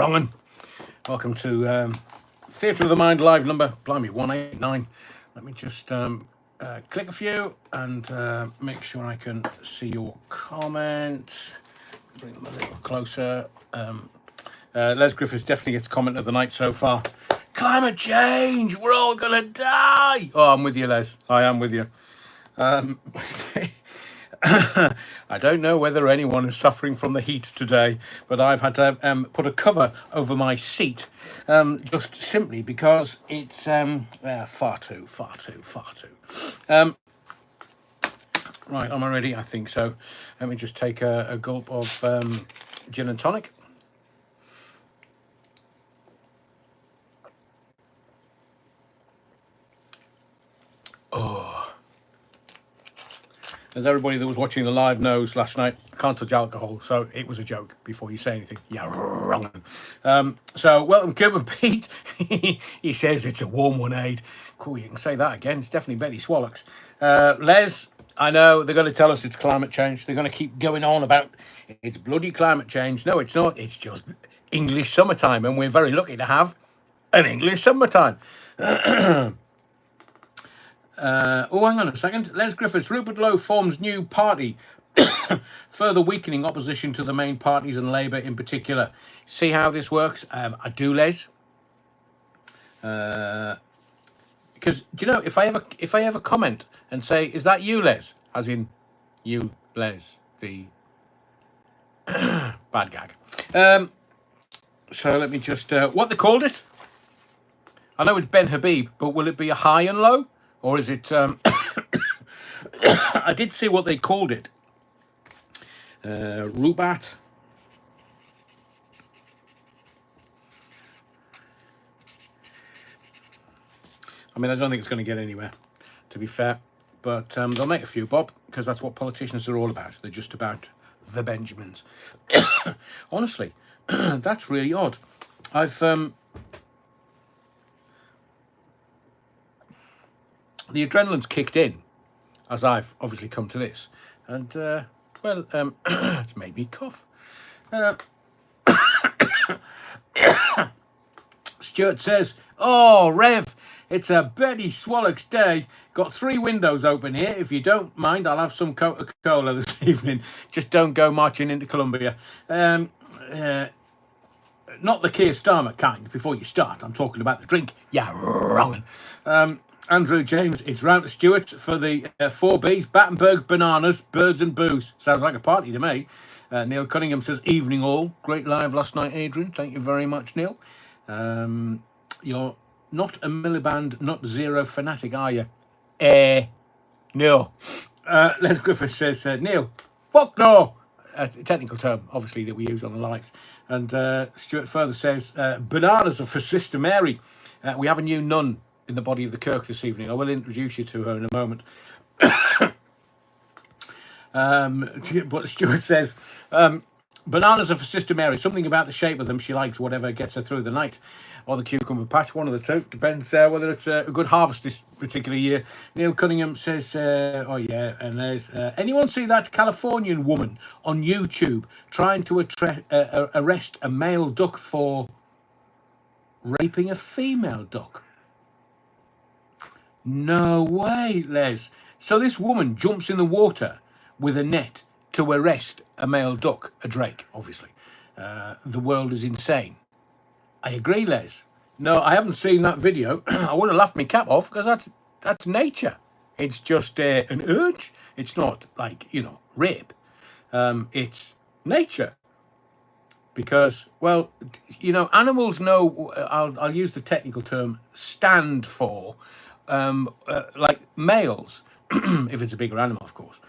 wrong one. Welcome to Theatre of the Mind live number, blimey, 189. Let me just click a few and make sure I can see your comments. Bring them a little closer. Les Griffiths definitely gets comment of the night so far. Climate change, we're all gonna die. Oh, I'm with you, Les. I am with you. I don't know whether anyone is suffering from the heat today, but I've had to put a cover over my seat just simply because it's far too. Right, am I ready? I think so. Let me just take a gulp of gin and tonic. Oh. As everybody that was watching the live knows, last night I can't touch alcohol, so it was a joke. Before you say anything, yeah, wrong. So welcome, Cuban Pete. He says it's a warm one, Aid. Cool, you can say that again. It's definitely Betty Swallocks. Les, I know they're going to tell us it's climate change. They're going to keep going on about it's bloody climate change. No, it's not. It's just English summertime, and we're very lucky to have an English summertime. Hang on a second. Les Griffiths, Rupert Lowe forms new party, further weakening opposition to the main parties and Labour in particular. See how this works? I do, Les. Because do you know, if I ever comment and say, "Is that you, Les?" as in you, Les, the bad gag. So let me just what they called it. I know it's Ben Habib, but will it be a high and low? Or is it... I did see what they called it. Rubat. I mean, I don't think it's going to get anywhere, to be fair. But they'll make a few bob, because that's what politicians are all about. They're just about the Benjamins. Honestly, that's really odd. The adrenaline's kicked in, as I've obviously come to this, and it's made me cough. Stuart says, "Oh, Rev, it's a Betty Swallocks day. Got 3 windows open here. If you don't mind, I'll have some Coca-Cola this evening. Just don't go marching into Colombia. Not the Keir Starmer kind. Before you start, I'm talking about the drink. Yeah, wrong. Andrew James, it's round to Stewart for the 4Bs, Battenberg, bananas, birds and booze. Sounds like a party to me. Neil Cunningham says, evening all. Great live last night, Adrian. Thank you very much, Neil. You're not a Miliband, not zero fanatic, are you? No. Les Griffith says, Neil, fuck no. A technical term, obviously, that we use on the lights. And Stuart further says, bananas are for Sister Mary. We have a new nun in the body of the Kirk this evening. I will introduce you to her in a moment. But Stuart says, bananas are for Sister Mary. Something about the shape of them she likes, whatever gets her through the night. Or the cucumber patch, one of the two. Depends whether it's a good harvest this particular year. Neil Cunningham says, oh yeah, and there's... anyone see that Californian woman on YouTube trying to arrest a male duck for raping a female duck? No way, Les. So this woman jumps in the water with a net to arrest a male duck, a drake, obviously. The world is insane. I agree, Les. No, I haven't seen that video. I would have laughed my cap off because that's nature. It's just an urge. It's not like, rape. It's nature. Because, well, animals know, I'll use the technical term, stand for, like males, if it's a bigger animal, of course.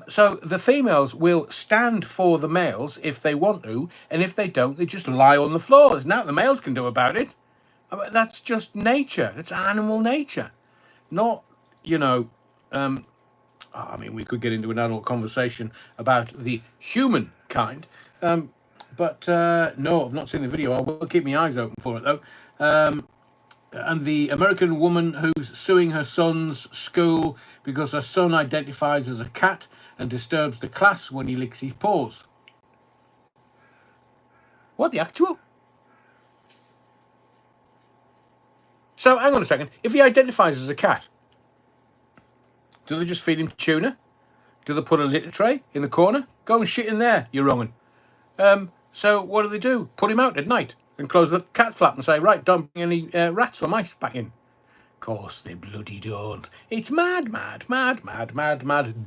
So the females will stand for the males if they want to, and if they don't, they just lie on the floor. There's nothing the males can do about it. That's just nature. It's animal nature. Not, I mean, we could get into an adult conversation about the human kind. But no, I've not seen the video. I will keep my eyes open for it, though. And the American woman who's suing her son's school because her son identifies as a cat and disturbs the class when he licks his paws. What the actual? So hang on a second. If he identifies as a cat, do they just feed him tuna? Do they put a litter tray in the corner? Go and shit in there, you wrong'un. So what do? Put him out at night and close the cat flap and say, right, don't bring any rats or mice back in. Of course they bloody don't. It's mad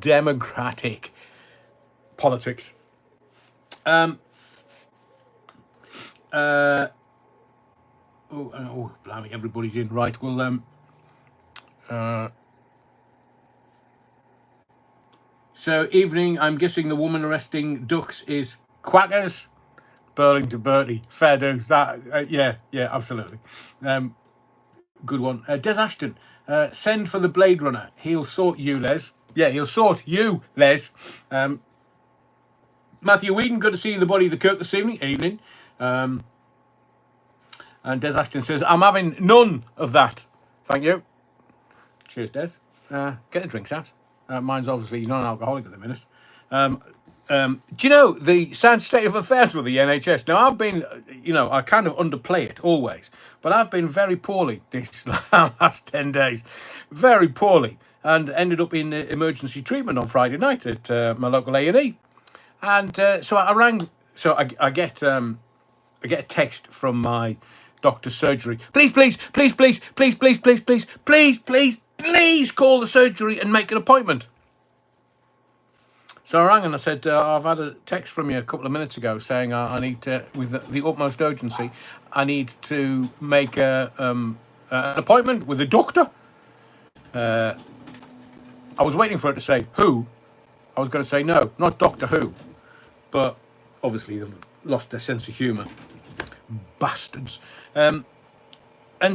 democratic politics. Oh, blimey, everybody's in. Right, well, so evening, I'm guessing the woman arresting ducks is quackers. Burlington Bertie, fair dues. That, yeah, absolutely. Good one. Des Ashton, send for the Blade Runner. He'll sort you, Les. Yeah, he'll sort you, Les. Matthew Whedon, good to see you in the body of the Kirk this evening. And Des Ashton says, I'm having none of that. Thank you. Cheers, Des. Get the drinks out. Mine's obviously non-alcoholic at the minute. Do you know the sad state of affairs with the NHS? Now, I've been, I kind of underplay it always, but I've been very poorly this last 10 days. Very poorly. And ended up in emergency treatment on Friday night at my local A&E. And so I rang, so I get a text from my doctor's surgery. Please call the surgery and make an appointment. So I rang and I said, I've had a text from you a couple of minutes ago saying I need to, with the utmost urgency, I need to make an appointment with a doctor. I was waiting for it to say who. I was going to say no, not Doctor Who. But obviously they've lost their sense of humour. Bastards. And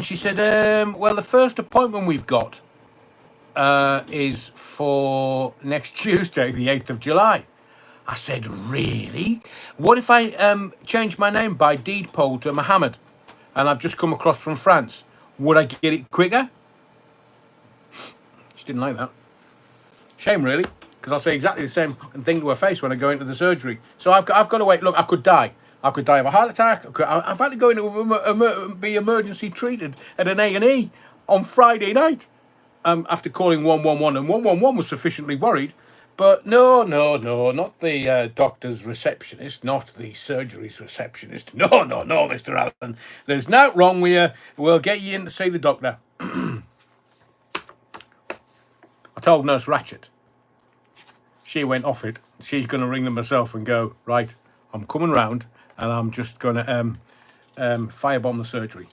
she said, well, the first appointment we've got is for next Tuesday, the 8th of July. I said, really? What if I change my name by deed poll to Mohammed and I've just come across from France? Would I get it quicker? She didn't like that. Shame, really, because I'll say exactly the same thing to her face when I go into the surgery. So I've got to wait. Look, I could die. I could die of a heart attack. I've had to go into be emergency treated at an A&E on Friday night. After calling 111, and 111 was sufficiently worried, but no, not the doctor's receptionist, not the surgery's receptionist. No, Mr. Allen, there's nothing wrong with you. We'll get you in to see the doctor. I told Nurse Ratchet. She went off it. She's going to ring them herself and go, right, I'm coming round, and I'm just going to firebomb the surgery.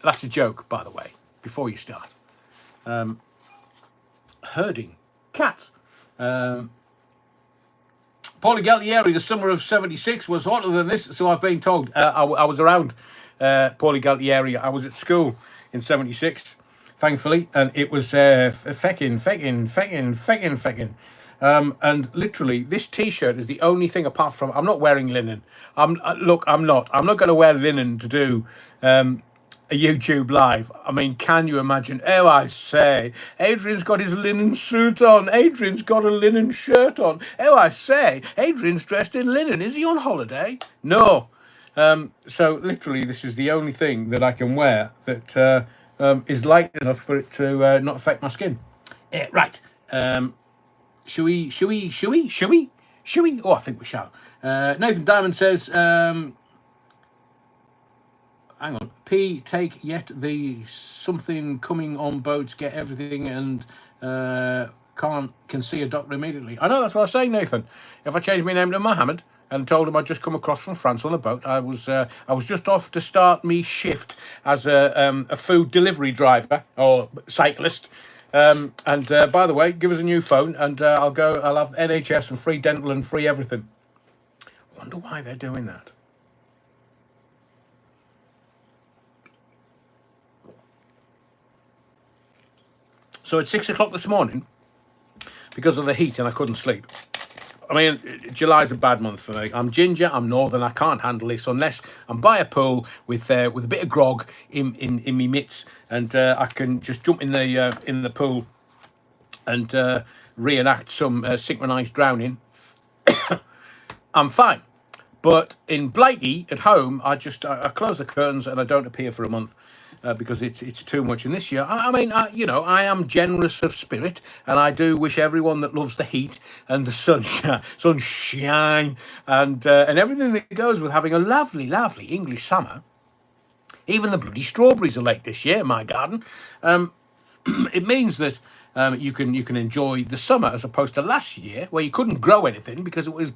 That's a joke, by the way, before you start. Herding cats. Paulie Galtieri, the summer of 76 was hotter than this, so I've been told. I was around Paulie Galtieri. I was at school in 76, thankfully, and it was fecking. And literally, this T-shirt is the only thing apart from I'm not wearing linen. I'm not going to wear linen to do a YouTube live. I mean, can you imagine? Oh, I say, Adrian's got his linen suit on. Adrian's got a linen shirt on. Oh, I say, Adrian's dressed in linen. Is he on holiday? No. So literally, this is the only thing that I can wear that is light enough for it to not affect my skin. Right. Should we? Oh, I think we shall. Nathan Diamond says, hang on. P, take yet the something coming on boats, get everything and can see a doctor immediately. I know, that's what I was saying, Nathan. If I changed my name to Mohammed and told him I'd just come across from France on a boat, I was just off to start me shift as a food delivery driver or cyclist. And by the way, give us a new phone and I'll have NHS and free dental and free everything. Wonder why they're doing that. So at 6 o'clock this morning, because of the heat and I couldn't sleep. I mean, July's a bad month for me. I'm ginger, I'm northern, I can't handle this unless I'm by a pool with a bit of grog in me mitts, and I can just jump in the pool and reenact some synchronised drowning. I'm fine. But in Blighty at home, I close the curtains and I don't appear for a month. because it's too much. And this year, I mean, I am generous of spirit, and I do wish everyone that loves the heat and the sunshine and everything that goes with having a lovely, lovely English summer. Even the bloody strawberries are late this year in my garden. It means that you can enjoy the summer as opposed to last year, where you couldn't grow anything because it was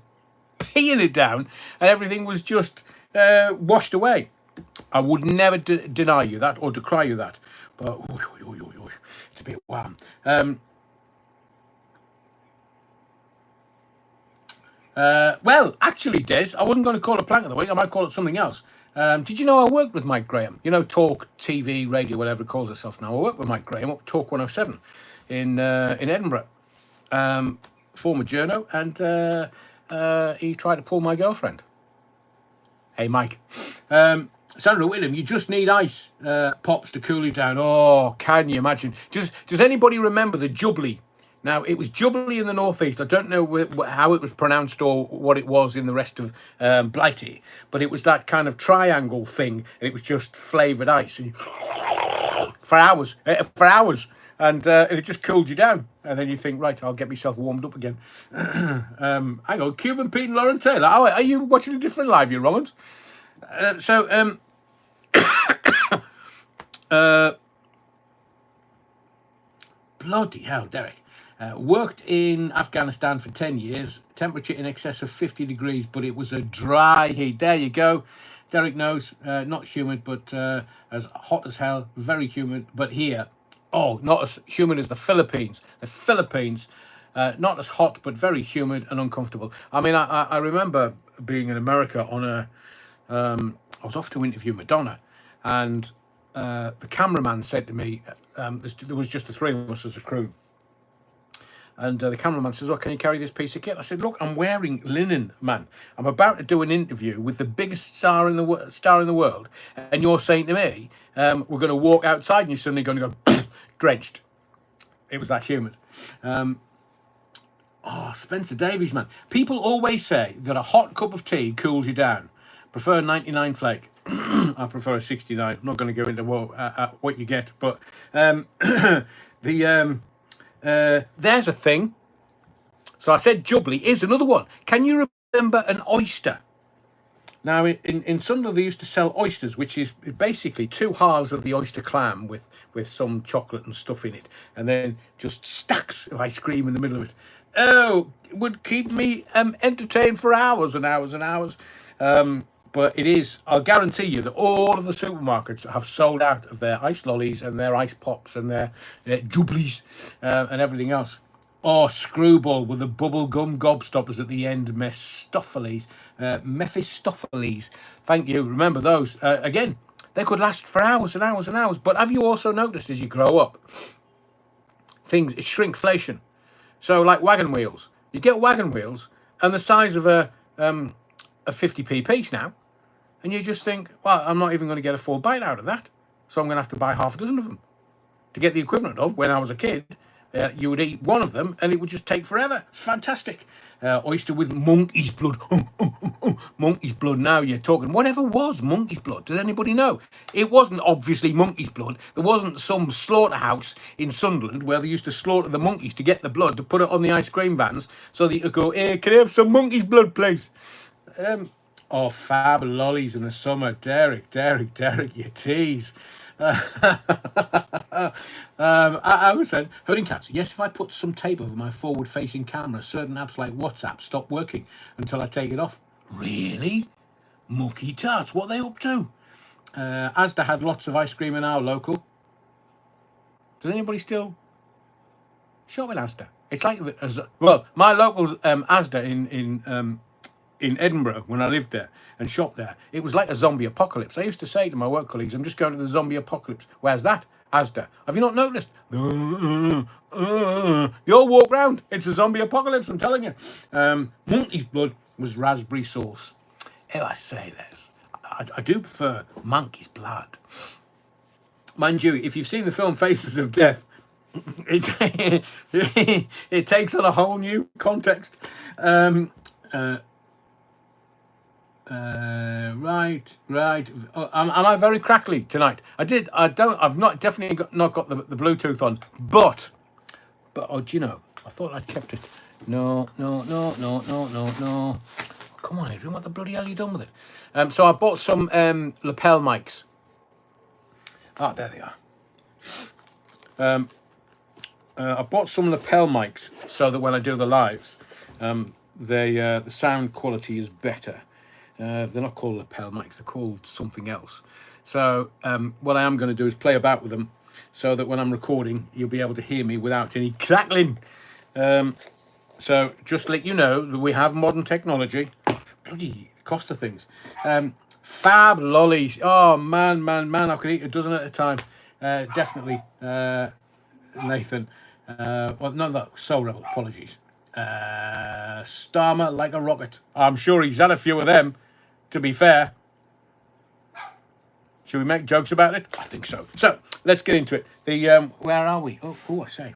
peeing it down and everything was just washed away. I would never deny you that or decry you that, but it's a bit warm. Well, actually, Des, I wasn't going to call it Plank of the Week. I might call it something else. Did you know I worked with Mike Graham? You know, Talk TV, radio, whatever it calls itself now. I worked with Mike Graham up Talk 107 in Edinburgh, former journo, and he tried to pull my girlfriend. Hey, Mike. Sandra William, you just need ice pops to cool you down. Oh, can you imagine? Does anybody remember the Jubbly? Now, it was Jubbly in the northeast. I don't know how it was pronounced or what it was in the rest of Blighty, but it was that kind of triangle thing, and it was just flavoured ice and for hours, and it just cooled you down. And then you think, right, I'll get myself warmed up again. Hang on, Cuban Pete and Lauren Taylor. Oh, are you watching a different live, you Romans? Bloody hell, Derek. Worked in Afghanistan for 10 years, temperature in excess of 50 degrees, but it was a dry heat. There you go. Derek knows, not humid, but as hot as hell, very humid. But here, not as humid as the Philippines. The Philippines, not as hot, but very humid and uncomfortable. I mean, I remember being in America on I was off to interview Madonna, and the cameraman said to me, there was just the three of us as a crew. And the cameraman says, "Oh, can you carry this piece of kit?" I said, "Look, I'm wearing linen, man. I'm about to do an interview with the biggest star in the world, and you're saying to me, we're going to walk outside, and you're suddenly going to go drenched." It was that humid. Spencer Davies, man. People always say that a hot cup of tea cools you down. Prefer 99 flake. I prefer a 69. I'm not going to go into what you get, but there's a thing. So I said Jubbly is another one. Can you remember an oyster? Now, in Sunderland, they used to sell oysters, which is basically two halves of the oyster clam with some chocolate and stuff in it, and then just stacks of ice cream in the middle of it. Oh, it would keep me entertained for hours and hours and hours. But it is, I'll guarantee you that all of the supermarkets have sold out of their ice lollies and their ice pops and their Jubblies and everything else. Oh, Screwball with the bubble gum gobstoppers at the end. Mephistopheles. Thank you. Remember those. Again, they could last for hours and hours and hours. But have you also noticed as you grow up, it's shrinkflation. So like wagon wheels. You get wagon wheels and the size of a 50p piece now, and you just think, well, I'm not even going to get a full bite out of that, so I'm going to have to buy half a dozen of them to get the equivalent of when I was a kid. You would eat one of them and it would just take forever. It's fantastic. Oyster with monkey's blood. Monkey's blood. Now you're talking. Whatever was monkey's blood? Does anybody know? It wasn't obviously monkey's blood. There wasn't some slaughterhouse in Sunderland where they used to slaughter the monkeys to get the blood to put it on the ice cream vans so that you could go, hey, can I have some monkey's blood, please? Fab lollies in the summer. Derek, you tease. I was saying, herding cats. Yes, if I put some tape over my forward-facing camera, certain apps like WhatsApp stop working until I take it off. Really? Mucky tarts, what are they up to? Asda had lots of ice cream in our local. Does anybody still shop in Asda? It's like, my local Asda in Edinburgh, when I lived there and shopped there, it was like a zombie apocalypse. I used to say to my work colleagues, I'm just going to the zombie apocalypse. Where's that? Asda. Have you not noticed? You all walk round. It's a zombie apocalypse, I'm telling you. Monkey's blood was raspberry sauce. I say, Les, I do prefer monkey's blood. Mind you, if you've seen the film Faces of Death, it takes on a whole new context. Right. Oh, am I very crackly tonight? I've not definitely not got the Bluetooth on, but oh, do you know? I thought I kept it. No. Come on, Adrian, what the bloody hell are you done with it? So I bought some lapel mics. Ah, there they are. I bought some lapel mics so that when I do the lives, the sound quality is better. They're not called lapel mics; they're called something else. So what I am going to do is play about with them, so that when I'm recording, you'll be able to hear me without any crackling. So just let you know that we have modern technology. Bloody cost of things. Fab lollies. Oh man! I could eat a dozen at a time. Definitely, Nathan. Well, no, that Soul Rebel. Apologies. Starmer like a rocket. I'm sure he's had a few of them. To be fair, should we make jokes about it? I think so. So let's get into it. The where are we? Oh, I say.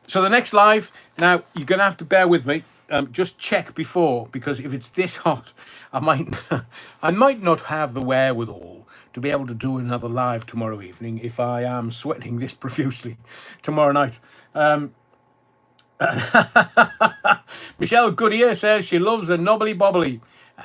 So the next live. Now you're gonna have to bear with me. Just check before, because if it's this hot, I might not have the wherewithal to be able to do another live tomorrow evening if I am sweating this profusely tomorrow night. Michelle Goodyear says she loves a knobbly bobbly.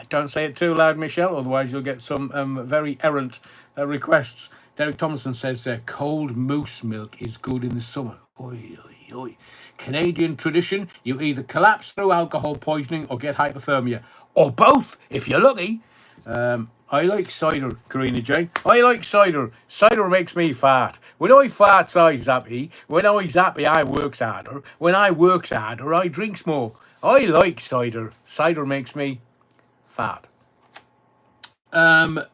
Don't say it too loud, Michelle, otherwise you'll get some very errant requests. Derek Thompson says cold moose milk is good in the summer. Oy, oy, oy. Canadian tradition, you either collapse through alcohol poisoning or get hypothermia. Or both, if you're lucky. I like cider, Karina Jane. I like cider. Cider makes me fat. When I farts, I'm happy. When I'm happy, I works harder. When I works harder, I drinks more. I like cider. Cider makes me fat. So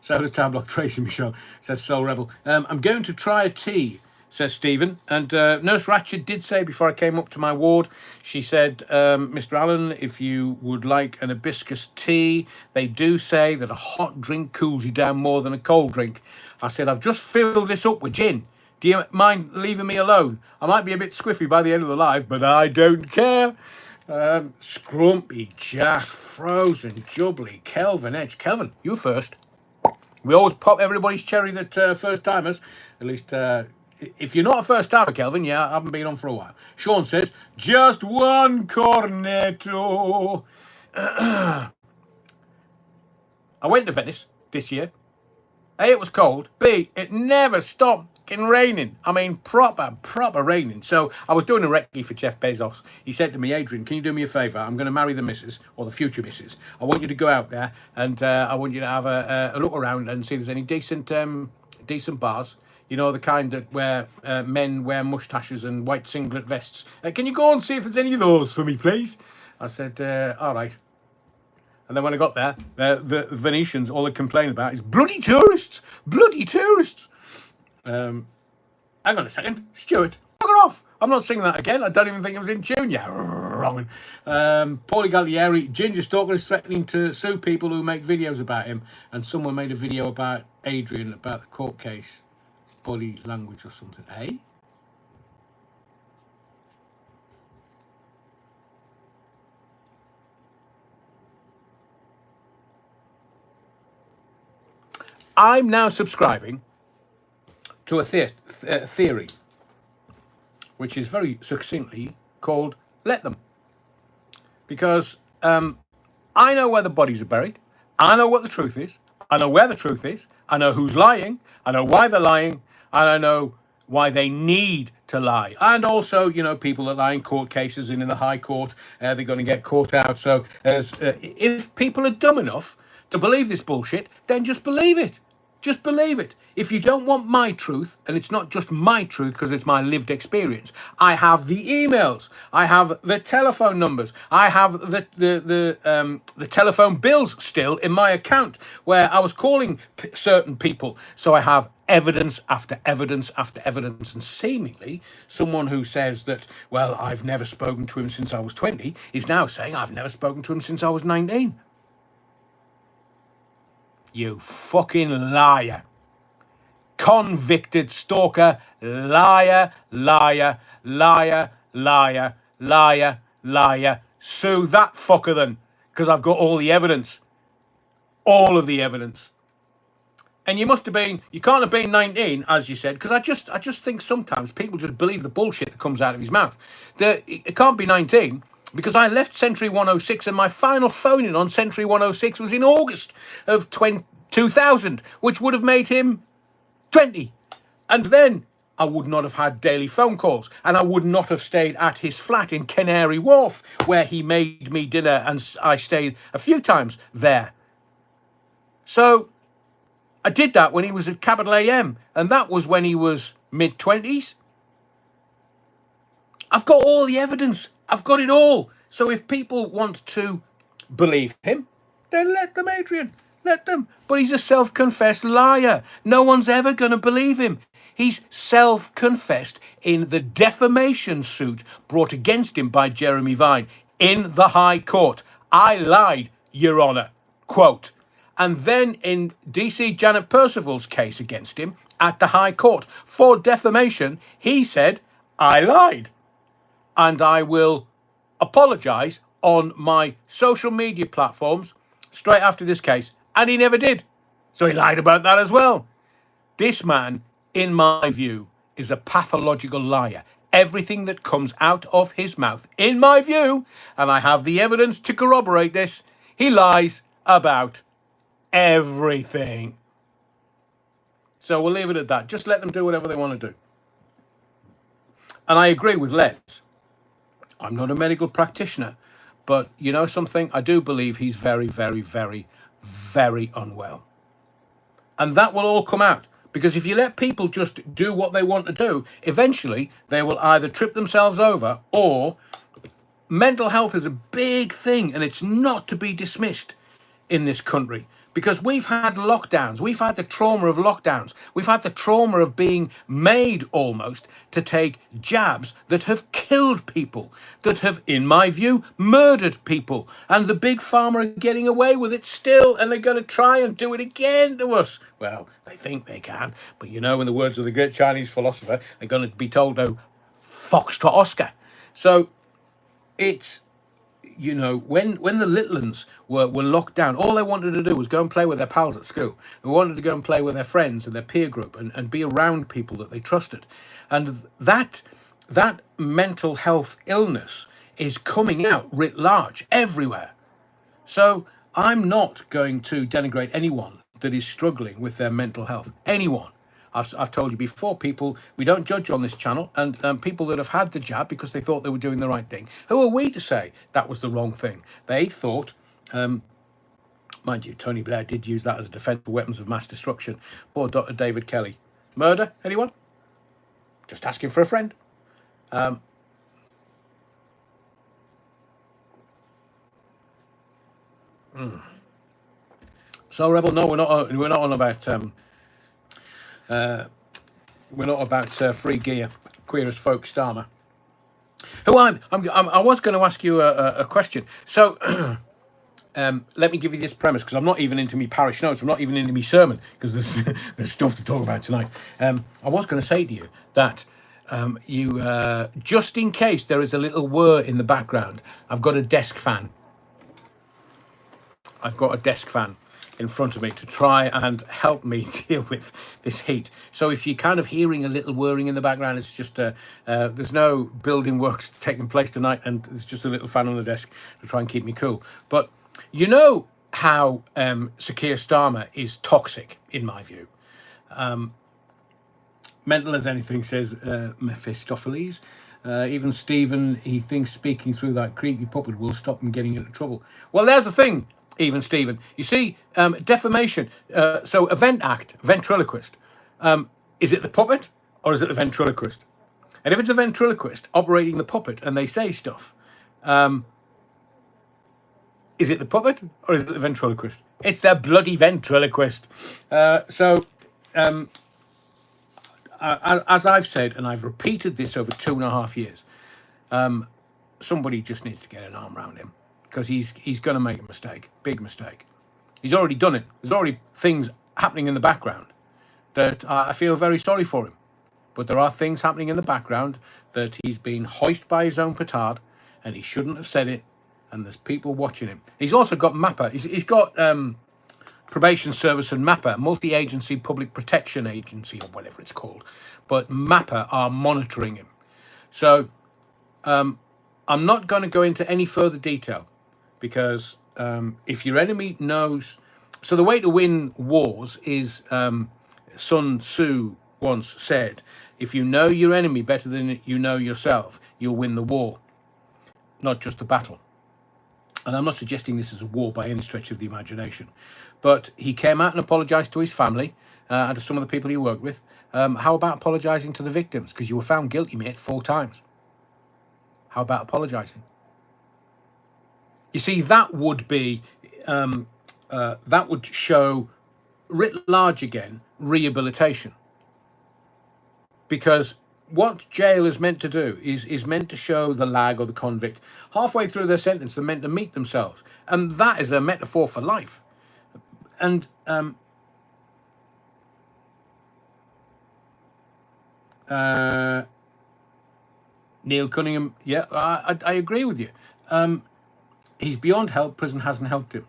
does Town Block Tracy Michelle, says Soul Rebel. I'm going to try a tea, says Stephen. And Nurse Ratched did say before I came up to my ward, she said, Mr. Allen, if you would like an hibiscus tea, they do say that a hot drink cools you down more than a cold drink. I said, I've just filled this up with gin. Do you mind leaving me alone? I might be a bit squiffy by the end of the live, but I don't care. Scrumpy, Jack, Frozen, Jubbly, Kelvin Edge. Kelvin, you first. We always pop everybody's cherry that first timers. At least, if you're not a first timer, Kelvin, yeah, I haven't been on for a while. Sean says, just one cornetto. I went to Venice this year. A, it was cold. B, it never stopped raining. I mean, proper raining. So I was doing a recce for Jeff Bezos. He said to me, Adrian, can you do me a favour? I'm going to marry the missus, or the future missus. I want you to go out there and I want you to have a look around and see if there's any decent bars. You know, the kind that where men wear moustaches and white singlet vests. Can you go and see if there's any of those for me, please? I said, all right. And then when I got there, the Venetians, all they complain about is bloody tourists. Hang on a second, Stuart, bugger off. I'm not singing that again. I don't even think it was in tune. Yeah, wrong. Paulie Gallieri, Ginger Stalker is threatening to sue people who make videos about him. And someone made a video about Adrian, about the court case, body language or something, eh? I'm now subscribing to a theory, which is very succinctly called let them. Because I know where the bodies are buried. I know what the truth is. I know where the truth is. I know who's lying. I know why they're lying. And I know why they need to lie. And also, you know, people that lie in court cases and in the High Court, they're going to get caught out. So if people are dumb enough to believe this bullshit, then just believe it. Just believe it. If you don't want my truth, and it's not just my truth because it's my lived experience, I have the emails, I have the telephone numbers, I have the telephone bills still in my account where I was calling certain people. So I have evidence after evidence after evidence, and seemingly someone who says that, well, I've never spoken to him since I was 20 is now saying I've never spoken to him since I was 19. You fucking liar. Convicted stalker. Liar, liar, liar, liar, liar, liar. Sue that fucker then. because I've got all the evidence. All of the evidence. And you can't have been 19, as you said, because I just think sometimes people just believe the bullshit that comes out of his mouth. It can't be 19, because I left Century 106 and my final phone-in on Century 106 was in August of 2000, which would have made him 20. And then I would not have had daily phone calls, and I would not have stayed at his flat in Canary Wharf, where he made me dinner, and I stayed a few times there. So I did that when he was at Capital AM, and that was when he was mid-20s. I've got all the evidence. I've got it all. So if people want to believe him, then let them, Adrian. Let them. But he's a self-confessed liar. No one's ever going to believe him. He's self-confessed in the defamation suit brought against him by Jeremy Vine in the High Court. I lied, Your Honour. Quote. And then in DC Janet Percival's case against him at the High Court for defamation, he said, I lied. And I will apologise on my social media platforms straight after this case. And he never did. So he lied about that as well. This man, in my view, is a pathological liar. Everything that comes out of his mouth, in my view, and I have the evidence to corroborate this, he lies about everything. So we'll leave it at that. Just let them do whatever they want to do. And I agree with Les. I'm not a medical practitioner, but you know something? I do believe he's very, very, very, very unwell. And that will all come out. Because if you let people just do what they want to do, eventually they will either trip themselves over, or mental health is a big thing and it's not to be dismissed in this country. Because we've had lockdowns, we've had the trauma of lockdowns, we've had the trauma of being made almost to take jabs that have killed people, that have, in my view, murdered people. And the big pharma are getting away with it still, and they're going to try and do it again to us. Well, they think they can, but you know, in the words of the great Chinese philosopher, they're going to be told, oh, fox to Oscar. So it's, you know, when the little ones were locked down, all they wanted to do was go and play with their pals at school. They wanted to go and play with their friends and their peer group and be around people that they trusted. And that mental health illness is coming out writ large everywhere. So I'm not going to denigrate anyone that is struggling with their mental health. Anyone. I've told you before, people, we don't judge on this channel, and people that have had the jab because they thought they were doing the right thing. Who are we to say that was the wrong thing? They thought, mind you, Tony Blair did use that as a defence for weapons of mass destruction. Poor Dr. David Kelly. Murder? Anyone? Just asking for a friend. So, Rebel, no, we're not on about... we're not about free gear, queer as folk Starmer. Who I was going to ask you a question. So let me give you this premise, because I'm not even into me parish notes. I'm not even into me sermon, because there's stuff to talk about tonight. I was going to say to you that you just in case there is a little whir in the background, I've got a desk fan. I've got a desk fan in front of me to try and help me deal with this heat. So if you're kind of hearing a little whirring in the background, it's just there's no building works taking place tonight, and there's just a little fan on the desk to try and keep me cool. But you know how Sir Keir Starmer is toxic, in my view. Mental as anything, says Mephistopheles. Even Stephen, he thinks speaking through that creepy puppet will stop him getting into trouble. Well, there's the thing. Even Stephen, you see, defamation. So event act, ventriloquist. Is it the puppet or is it the ventriloquist? And if it's a ventriloquist operating the puppet and they say stuff, is it the puppet or is it the ventriloquist? It's the bloody ventriloquist. As I've said, and I've repeated this over 2.5 years, somebody just needs to get an arm around him. Because he's going to make a mistake, big mistake. He's already done it. There's already things happening in the background that I feel very sorry for him. But there are things happening in the background that he's been hoisted by his own petard, and he shouldn't have said it. and there's people watching him. He's also got MAPA. He's got Probation Service and MAPA, Multi-Agency Public Protection Agency, or whatever it's called. But MAPA are monitoring him. So I'm not going to go into any further detail, because if your enemy knows... So the way to win wars is, Sun Tzu once said, if you know your enemy better than you know yourself, you'll win the war, not just the battle. And I'm not suggesting this is a war by any stretch of the imagination. But he came out and apologised to his family and to some of the people he worked with. How about apologising to the victims? Because you were found guilty, mate, 4 times. How about apologising? You see, that would be... that would show, writ large again, rehabilitation. Because what jail is meant to do is meant to show the lag or the convict halfway through their sentence, they're meant to meet themselves. And that is a metaphor for life. And Neil Cunningham, yeah, I agree with you. He's beyond help. Prison hasn't helped him.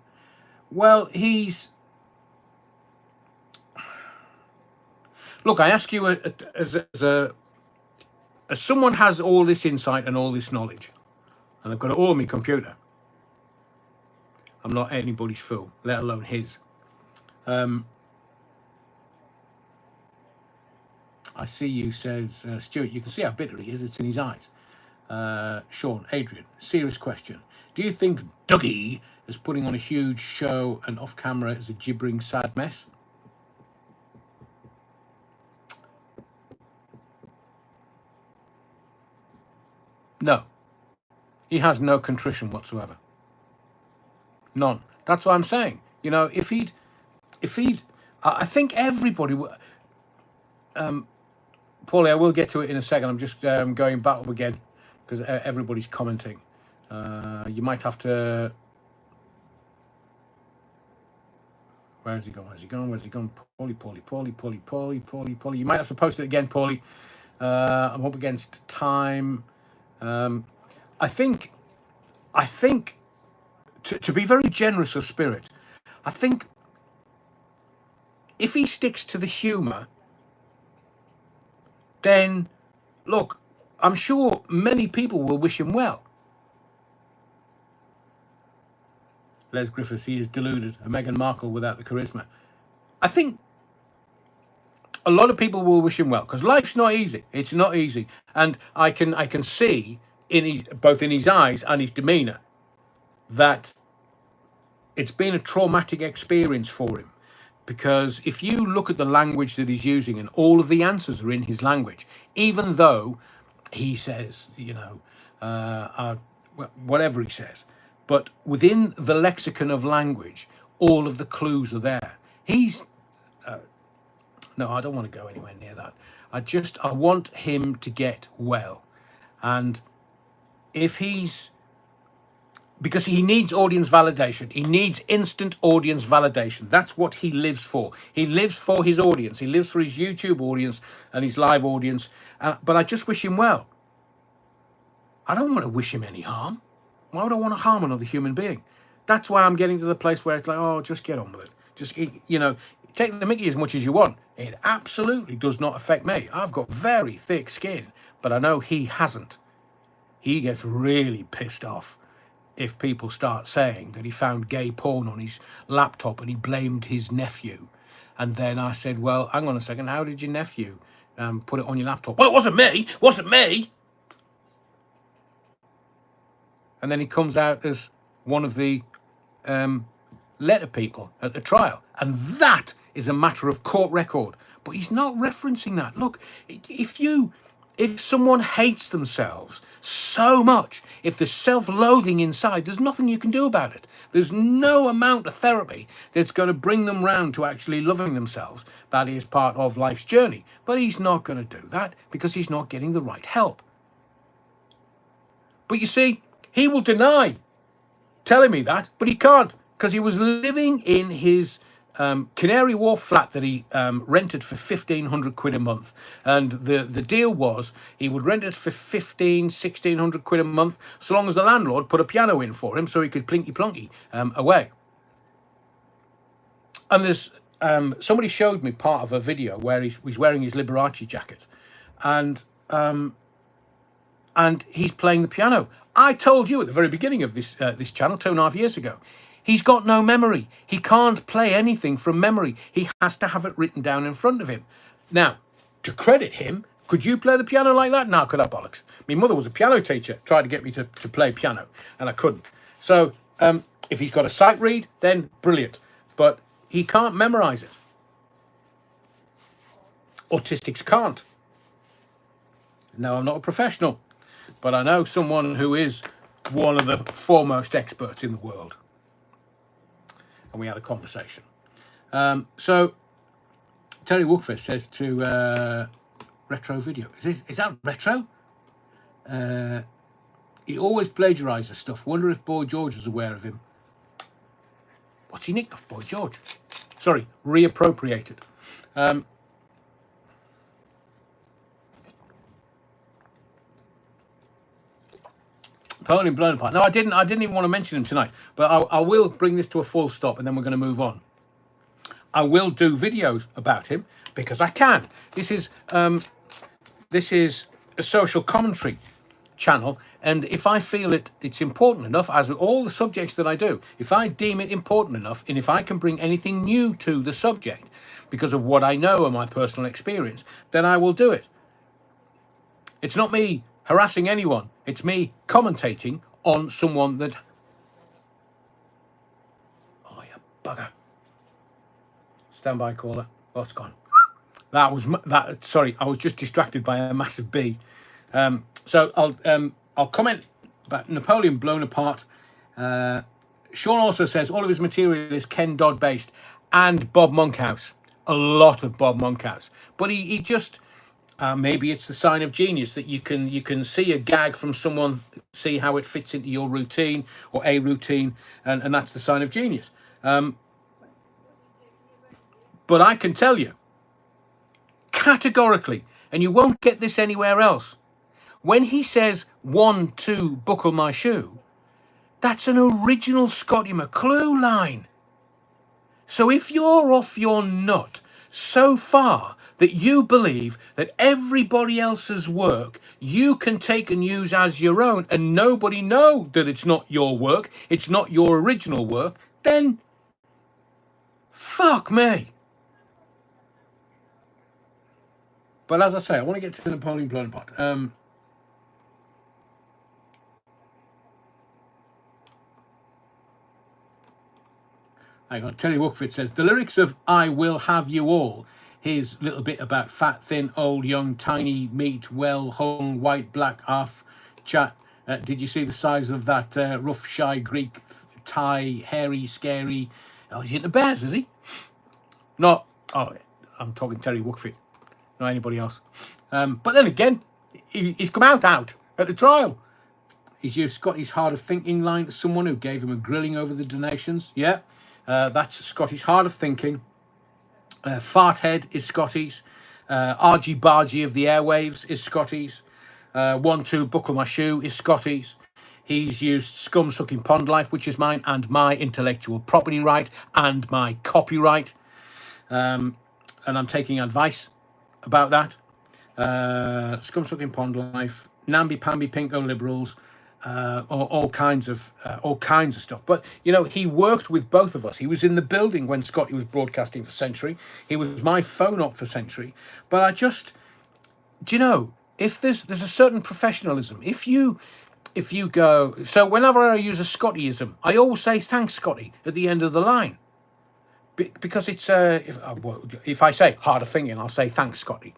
Well, he's... Look, I ask you as someone has all this insight and all this knowledge, and I've got it all on my computer. I'm not anybody's fool, let alone his. I see you, says Stuart. You can see how bitter he is. It's in his eyes. Sean, Adrian, serious question. Do you think Dougie is putting on a huge show and off camera is a gibbering sad mess? No. He has no contrition whatsoever. None. That's what I'm saying. You know, if he'd, I think everybody would. Paulie, I will get to it in a second. I'm just going back up again because everybody's commenting. You might have to... Where's he gone? Where's he gone? Where's he gone? Paulie. You might have to post it again, Paulie. I'm up against time. I think, to be very generous of spirit, I think if he sticks to the humour, then, look, I'm sure many people will wish him well. Les Griffiths, he is deluded. A Meghan Markle without the charisma. I think a lot of people will wish him well, because life's not easy. It's not easy. And I can see, both in his eyes and his demeanour, that it's been a traumatic experience for him. Because if you look at the language that he's using, and all of the answers are in his language, even though he says, you know, whatever he says, but within the lexicon of language, all of the clues are there. He's... no, I don't want to go anywhere near that. I want him to get well. And if he's... Because he needs audience validation. He needs instant audience validation. That's what he lives for. He lives for his audience. He lives for his YouTube audience and his live audience. But I just wish him well. I don't want to wish him any harm. Why would I want to harm another human being? That's why I'm getting to the place where it's like, oh, just get on with it. Just, you know, take the mickey as much as you want. It absolutely does not affect me. I've got very thick skin, but I know he hasn't. He gets really pissed off if people start saying that he found gay porn on his laptop and he blamed his nephew. And then I said, well, hang on a second, how did your nephew put it on your laptop? Well, it wasn't me. And then he comes out as one of the letter people at the trial. And that is a matter of court record. But he's not referencing that. Look, if someone hates themselves so much, if there's self-loathing inside, there's nothing you can do about it. There's no amount of therapy that's going to bring them round to actually loving themselves. That is part of life's journey. But he's not going to do that because he's not getting the right help. But you see, he will deny telling me that, but he can't, because he was living in his Canary Wharf flat that he rented for 1,500 quid a month. And the deal was he would rent it for 1,600 quid a month, so long as the landlord put a piano in for him so he could plinky plonky away. And there's somebody showed me part of a video where he's wearing his Liberace jacket, and he's playing the piano. I told you at the very beginning of this channel 2.5 years ago, he's got no memory. He can't play anything from memory. He has to have it written down in front of him. Now, to credit him, could you play the piano like that? No, could I bollocks? My mother was a piano teacher, tried to get me to play piano, and I couldn't. So if he's got a sight read, then brilliant. But he can't memorize it. Autistics can't. Now, I'm not a professional, but I know someone who is one of the foremost experts in the world. And we had a conversation. So, Terry Wookford says to Retro Video. Is that Retro? He always plagiarises stuff. Wonder if Boy George was aware of him. What's he nicked off, Boy George? Sorry, reappropriated. Napoleon Bonaparte. No, I didn't even want to mention him tonight, but I will bring this to a full stop, and then we're going to move on. I will do videos about him because I can. This is a social commentary channel, and if I feel it's important enough, as with all the subjects that I do, if I deem it important enough, and if I can bring anything new to the subject because of what I know and my personal experience, then I will do it. It's not me harassing anyone. It's me commentating on someone that... Oh, you bugger. Stand by, caller. Oh, it's gone. That was... Sorry, I was just distracted by a massive bee. So I'll comment about Napoleon blown apart. Sean also says all of his material is Ken Dodd based and Bob Monkhouse. A lot of Bob Monkhouse. But he just... maybe it's the sign of genius that you can see a gag from someone, see how it fits into your routine or a routine, and that's the sign of genius. But I can tell you categorically, and you won't get this anywhere else, when he says 1, 2, buckle my shoe, that's an original Scotty McClue line. So if you're off your nut so far that you believe that everybody else's work you can take and use as your own and nobody know that it's not your work, it's not your original work, then fuck me. But as I say, I want to get to Napoleon Bonaparte. Hang on, Terry Wookford says, the lyrics of I Will Have You All, his little bit about fat, thin, old, young, tiny, meat, well hung, white, black, half chat. Did you see the size of that rough, shy Greek, Thai, hairy, scary? Oh, he's into bears, is he? Not, oh, I'm talking Terry Wookford, not anybody else. But then again, he's come out at the trial. He's used Scotty's hard of thinking line to someone who gave him a grilling over the donations. Yeah, that's Scotty's hard of thinking. Farthead is Scotty's. Argy Bargy of the airwaves is Scotty's. 1, 2, buckle my shoe is Scotty's. He's used scum sucking pond life, which is mine, and my intellectual property right, and my copyright. And I'm taking advice about that. Scum sucking pond life, namby pamby pinko liberals, all kinds of stuff. But you know, he worked with both of us. He was in the building when Scotty was broadcasting for Century. He was my phone op for Century. But I just, do you know, if there's a certain professionalism. If you go, so whenever I use a Scottyism, I always say thanks, Scotty, at the end of the line. Because it's if I say harder thinking, I'll say thanks, Scotty.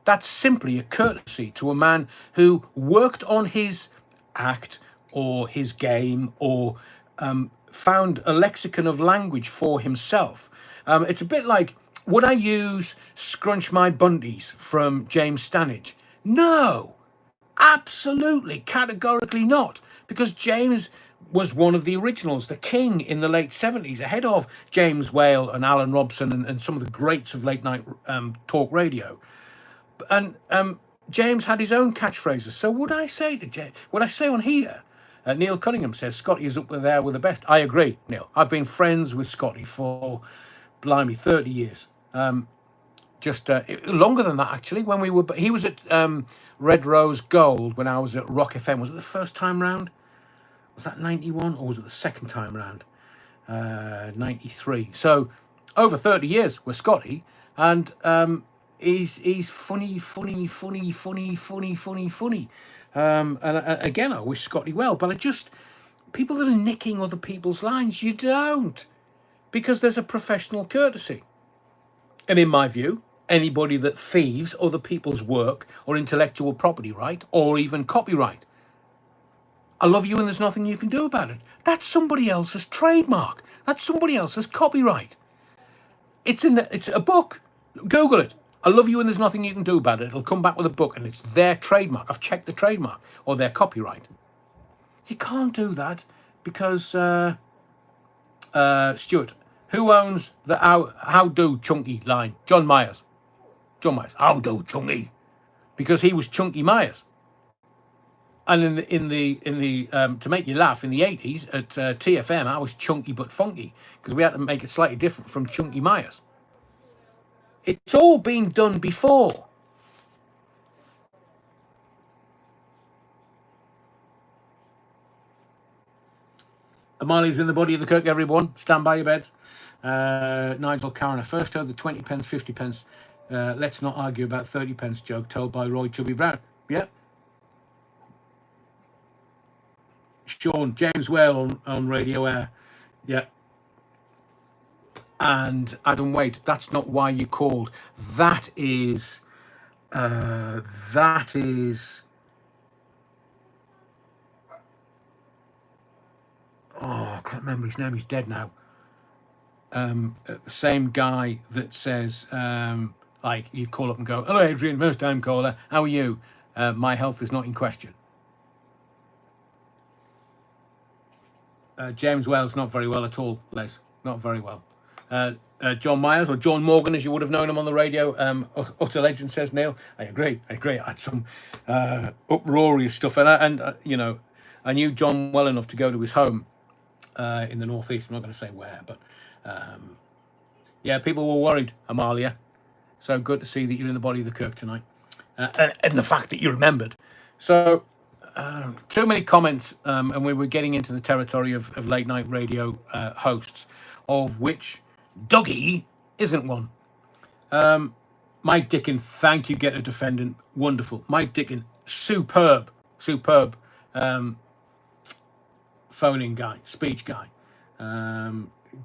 That's simply a courtesy to a man who worked on his act or his game or found a lexicon of language for himself. It's a bit like, would I use scrunch my bundies from James Stanage? No, absolutely, categorically not. Because James was one of the originals, the King, in the late 70s, ahead of James Whale and Alan Robson and some of the greats of late night talk radio. And James had his own catchphrases. So would I say to James, would I say on here, Neil Cunningham says, Scotty is up there with the best. I agree, Neil. I've been friends with Scotty for, blimey, 30 years. Just longer than that, actually. When we were, he was at Red Rose Gold when I was at Rock FM. Was it the first time round? Was that 91 or was it the second time round? 93. So over 30 years with Scotty, and he's funny. And again, I wish Scotty well, but people that are nicking other people's lines, you don't, because there's a professional courtesy. And in my view, anybody that thieves other people's work or intellectual property right, or even copyright, I love you and there's nothing you can do about it. That's somebody else's trademark. That's somebody else's copyright. It's a book. Google it. I love you and there's nothing you can do about it. It'll come back with a book and it's their trademark. I've checked the trademark or their copyright. You can't do that because, Stuart, who owns the how do Chunky line? John Myers. How do Chunky? Because he was Chunky Myers. And in the to make you laugh, in the 80s at TFM, I was Chunky but funky because we had to make it slightly different from Chunky Myers. It's all been done before. Marley's in the body of the Kirk, everyone. Stand by your beds. Nigel Karen, I first heard the 20 pence, 50 pence. Let's not argue about 30 pence joke told by Roy Chubby Brown. Yeah. Sean, James Whale on Radio Air. Yeah. And Adam Wade, that's not why you called. That is oh, I can't remember his name, he's dead now. The same guy that says, like, you call up and go, hello Adrian, first time caller, how are you? My health is not in question. James Whale's not very well at all, Les. Not very well. John Myers, or John Morgan, as you would have known him on the radio. Utter legend, says Neil. I agree. I had some uproarious stuff. And you know, I knew John well enough to go to his home in the northeast. I'm not going to say where, but yeah, people were worried, Amalia. So good to see that you're in the body of the Kirk tonight. And the fact that you remembered. So, too many comments, and we were getting into the territory of late night radio hosts, of which Dougie isn't one. Mike Dickin, thank you, get a defendant. Wonderful. Mike Dickin, superb phoning guy, speech guy.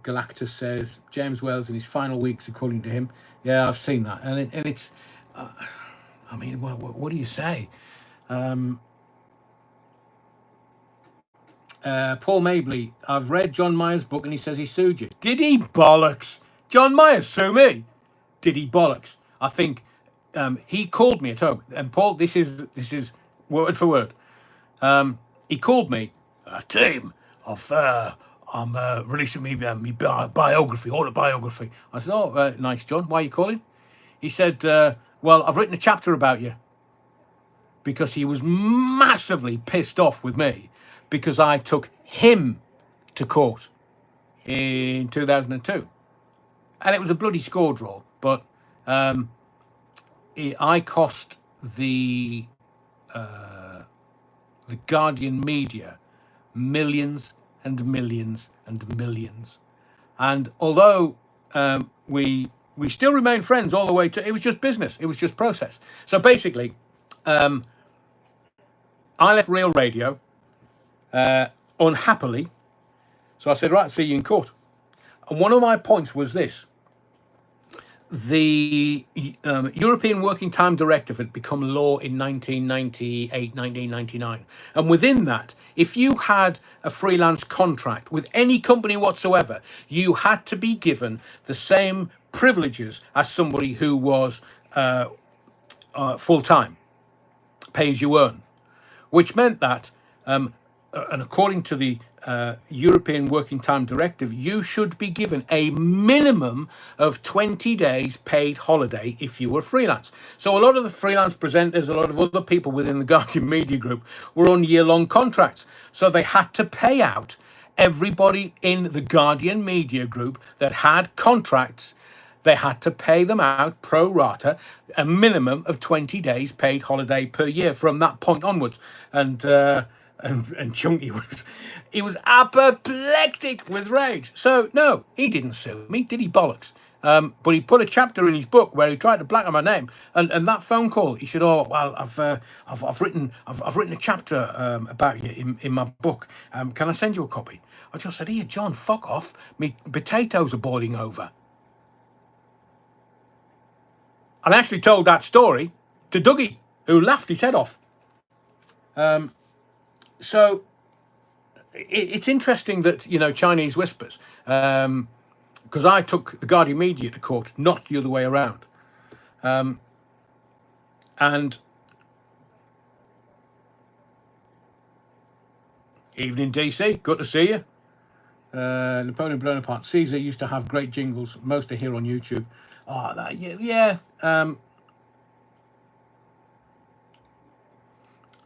Galactus says, James Whale's in his final weeks, according to him. Yeah, I've seen that. And it's, I mean, what do you say? Paul Mabley, I've read John Myers' book and he says he sued you. Did he? Bollocks. John Myers sue me. Did he? Bollocks. I think he called me at home. And Paul, this is word for word. He called me, team, I'm releasing me biography, autobiography. I said, oh, nice, John. Why are you calling? He said, well, I've written a chapter about you. Because he was massively pissed off with me because I took him to court in 2002. And it was a bloody score draw, but I cost the Guardian media millions and millions and millions. And although we still remain friends all the way to, it was just business, it was just process. So basically, I left Real Radio unhappily. So I said, right, see you in court. And one of my points was this. The European Working Time Directive had become law in 1998, 1999. And within that, if you had a freelance contract with any company whatsoever, you had to be given the same privileges as somebody who was full-time, pay as you earn. Which meant that and according to the European Working Time Directive, you should be given a minimum of 20 days paid holiday if you were freelance. So a lot of the freelance presenters, a lot of other people within the Guardian Media Group were on year-long contracts. So they had to pay out everybody in the Guardian Media Group that had contracts. They had to pay them out pro rata, a minimum of 20 days paid holiday per year from that point onwards. And Chunky was apoplectic with rage. So no, he didn't sue me, did he, bollocks? But he put a chapter in his book where he tried to blacken my name. And that phone call, he said, "Oh well, I've written a chapter about you in my book. Can I send you a copy?" I just said, "Here, John, fuck off. Me potatoes are boiling over." And I actually told that story to Dougie, who laughed his head off. So it's interesting that, you know, Chinese whispers, because I took the Guardian Media to court, not the other way around. And evening, DC, good to see you. Napoleon Blown Apart. Caesar used to have great jingles. Most are here on YouTube. Oh, that, yeah.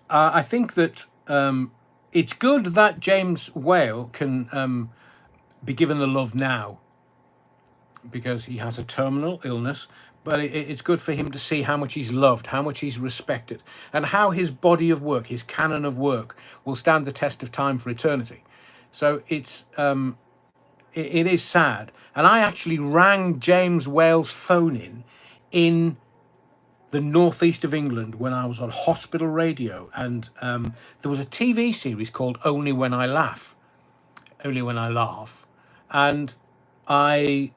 I think that it's good that James Whale can be given the love now because he has a terminal illness, but it's good for him to see how much he's loved, how much he's respected, and how his body of work, his canon of work, will stand the test of time for eternity. So it is sad. And I actually rang James Whale's phone in the northeast of England when I was on hospital radio, and there was a TV series called Only When I Laugh, and they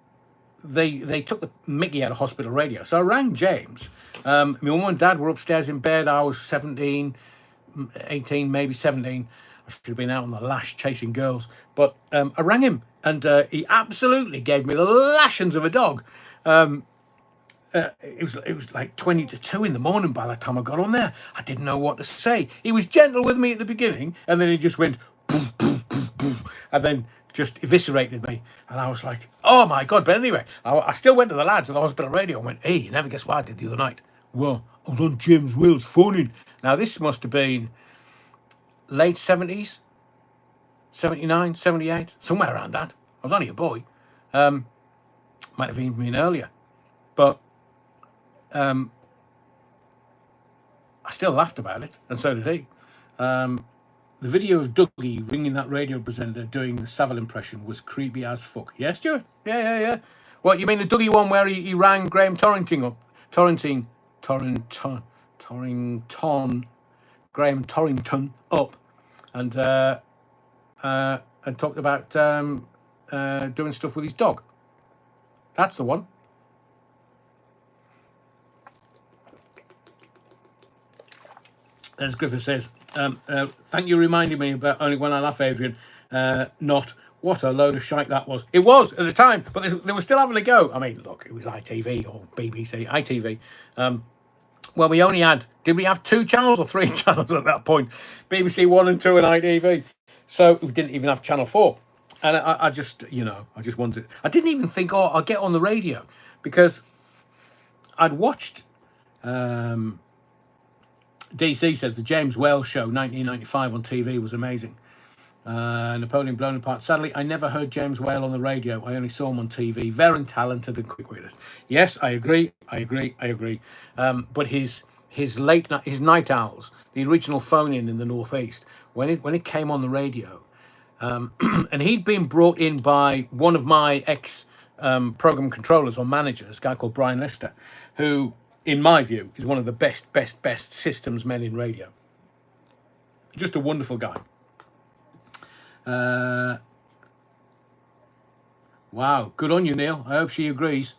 took the mickey out of hospital radio. So I rang James. My mum and dad were upstairs in bed. I was 17, 18, maybe 17. I should have been out on the lash chasing girls, but I rang him, and he absolutely gave me the lashings of a dog. It was like 20 to 2 in the morning by the time I got on there. I didn't know what to say. He was gentle with me at the beginning, and then he just went boom, boom, boom, boom, and then just eviscerated me. And I was like, oh my God. But anyway, I still went to the lads at the hospital radio and went, "Hey, you never guess what I did the other night." "Well, I was on James Whale's phoning." Now, this must have been late 70s, 79, 78, somewhere around that. I was only a boy. Might have even been earlier. But I still laughed about it, and so did he. The video of Dougie ringing that radio presenter doing the Savile impression was creepy as fuck. Yes, Stuart? Yeah. What, you mean the Dougie one where he rang Graham Graham Torrington up, and talked about doing stuff with his dog? That's the one. As Griffith says, thank you for reminding me about Only When I Laugh, Adrian. Not what a load of shite that was. It was at the time, but they were still having a go. I mean, look, it was ITV or BBC, ITV. Well, we only had, did we have 2 channels or 3 channels at that point? BBC 1 and 2 and ITV. So we didn't even have Channel 4. And I just wanted, I didn't even think, oh, I'll get on the radio, because I'd watched, DC says the James Whale show 1995 on TV was amazing. Napoleon Blown Apart. Sadly, I never heard James Whale on the radio. I only saw him on TV. Very talented and quick-witted. Yes, I agree. But his night owls, the original phone-in the northeast, when it came on the radio, and he'd been brought in by one of my ex program controllers or managers, a guy called Brian Lister, who, in my view, is one of the best systems men in radio. Just a wonderful guy. Wow, good on you, Neil. I hope she agrees.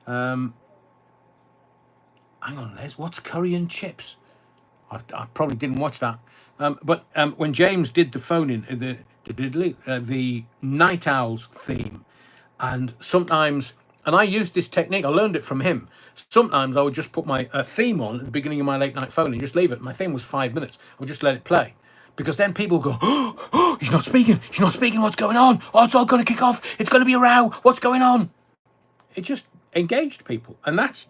Hang on, Les, what's curry and chips? I probably didn't watch that. But when James did the phone-in, the Night Owls theme, and sometimes, and I used this technique, I learned it from him. Sometimes I would just put my theme on at the beginning of my late night phone and just leave it. My theme was 5 minutes. I would just let it play. Because then people go, oh, he's not speaking, what's going on? Oh, it's all going to kick off, it's going to be a row, what's going on? It just engaged people. And that's,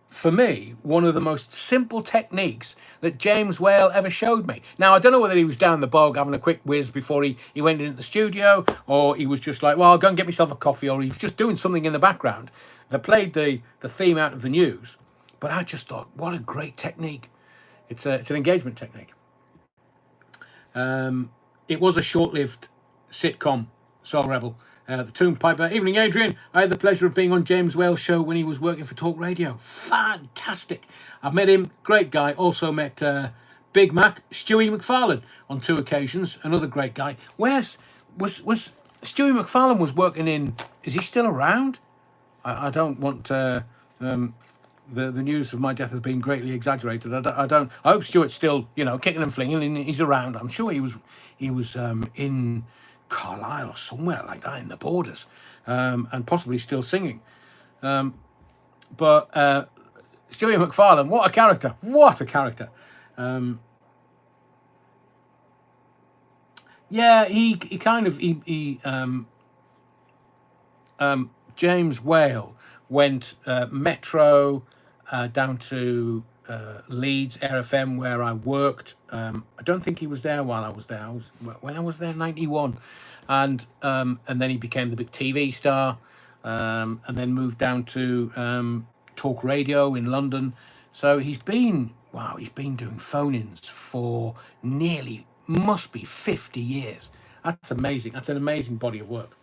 for me, one of the most simple techniques that James Whale ever showed me. Now, I don't know whether he was down the bog having a quick whiz before he went into the studio, or he was just like, well, I'll go and get myself a coffee, or he was just doing something in the background that played the theme out of the news. But I just thought, what a great technique. It's an engagement technique. It was a short-lived sitcom, Soul Rebel. The Tomb Piper. Evening, Adrian. I had the pleasure of being on James Whale's show when he was working for Talk Radio. Fantastic. I've met him. Great guy. Also met Big Mac, Stewie McFarlane on 2 occasions. Another great guy. Was Stewie McFarlane was working in... Is he still around? I don't want... the news of my death has been greatly exaggerated. I hope Stuart's still, kicking and flinging, and he's around. I'm sure he was in Carlisle or somewhere like that in the borders, and possibly still singing. But Stewie McFarlane, what a character! What a character! Yeah, James Whale went Metro down to Leeds Air FM where I worked. I don't think he was there while I was there. When I was there, 91, and then he became the big TV star, and then moved down to Talk Radio in London. So he's been doing phone-ins for must be 50 years. That's amazing. That's an amazing body of work.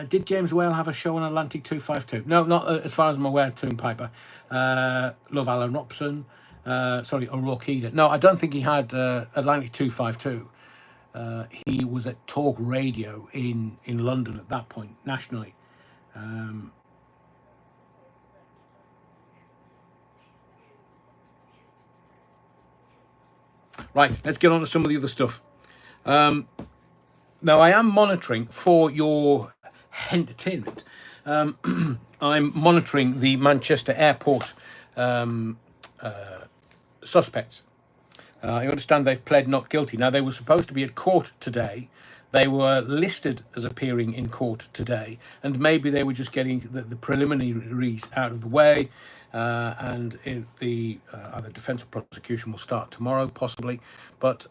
Did James Whale have a show on Atlantic 252? No, not as far as I'm aware. Tomb Piper, Love Alan Robson, O'Rourke Eder. No, I don't think he had Atlantic 252. He was at Talk Radio in London at that point, nationally. Right, let's get on to some of the other stuff. Now, I am monitoring for your entertainment. I'm monitoring the Manchester airport suspects. I understand they've pled not guilty. Now, they were supposed to be at court today. They were listed as appearing in court today, and maybe they were just getting the preliminaries out of the way, and the either defence or prosecution will start tomorrow, possibly. But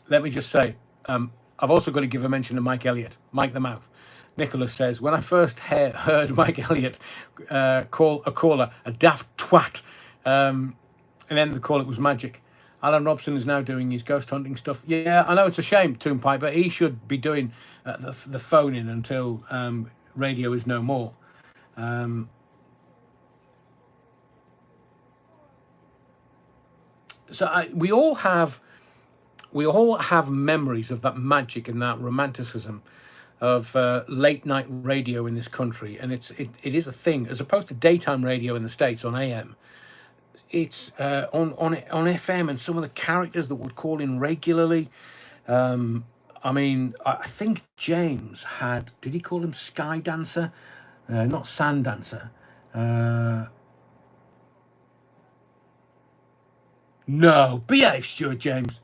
let me just say, I've also got to give a mention to Mike Elliott, Mike the Mouth. Nicholas says, when I first heard Mike Elliott call a caller a daft twat, and then the call, it was magic. Alan Robson is now doing his ghost hunting stuff. Yeah, I know it's a shame, Tomb Piper. He should be doing the phone-in until radio is no more. So we all have memories of that magic and that romanticism of late night radio in this country, and it is a thing as opposed to daytime radio in the States on AM. It's on FM, and some of the characters that would call in regularly. I mean, I think James did he call him Sky Dancer? Not Sand Dancer. No, behave, Stuart James.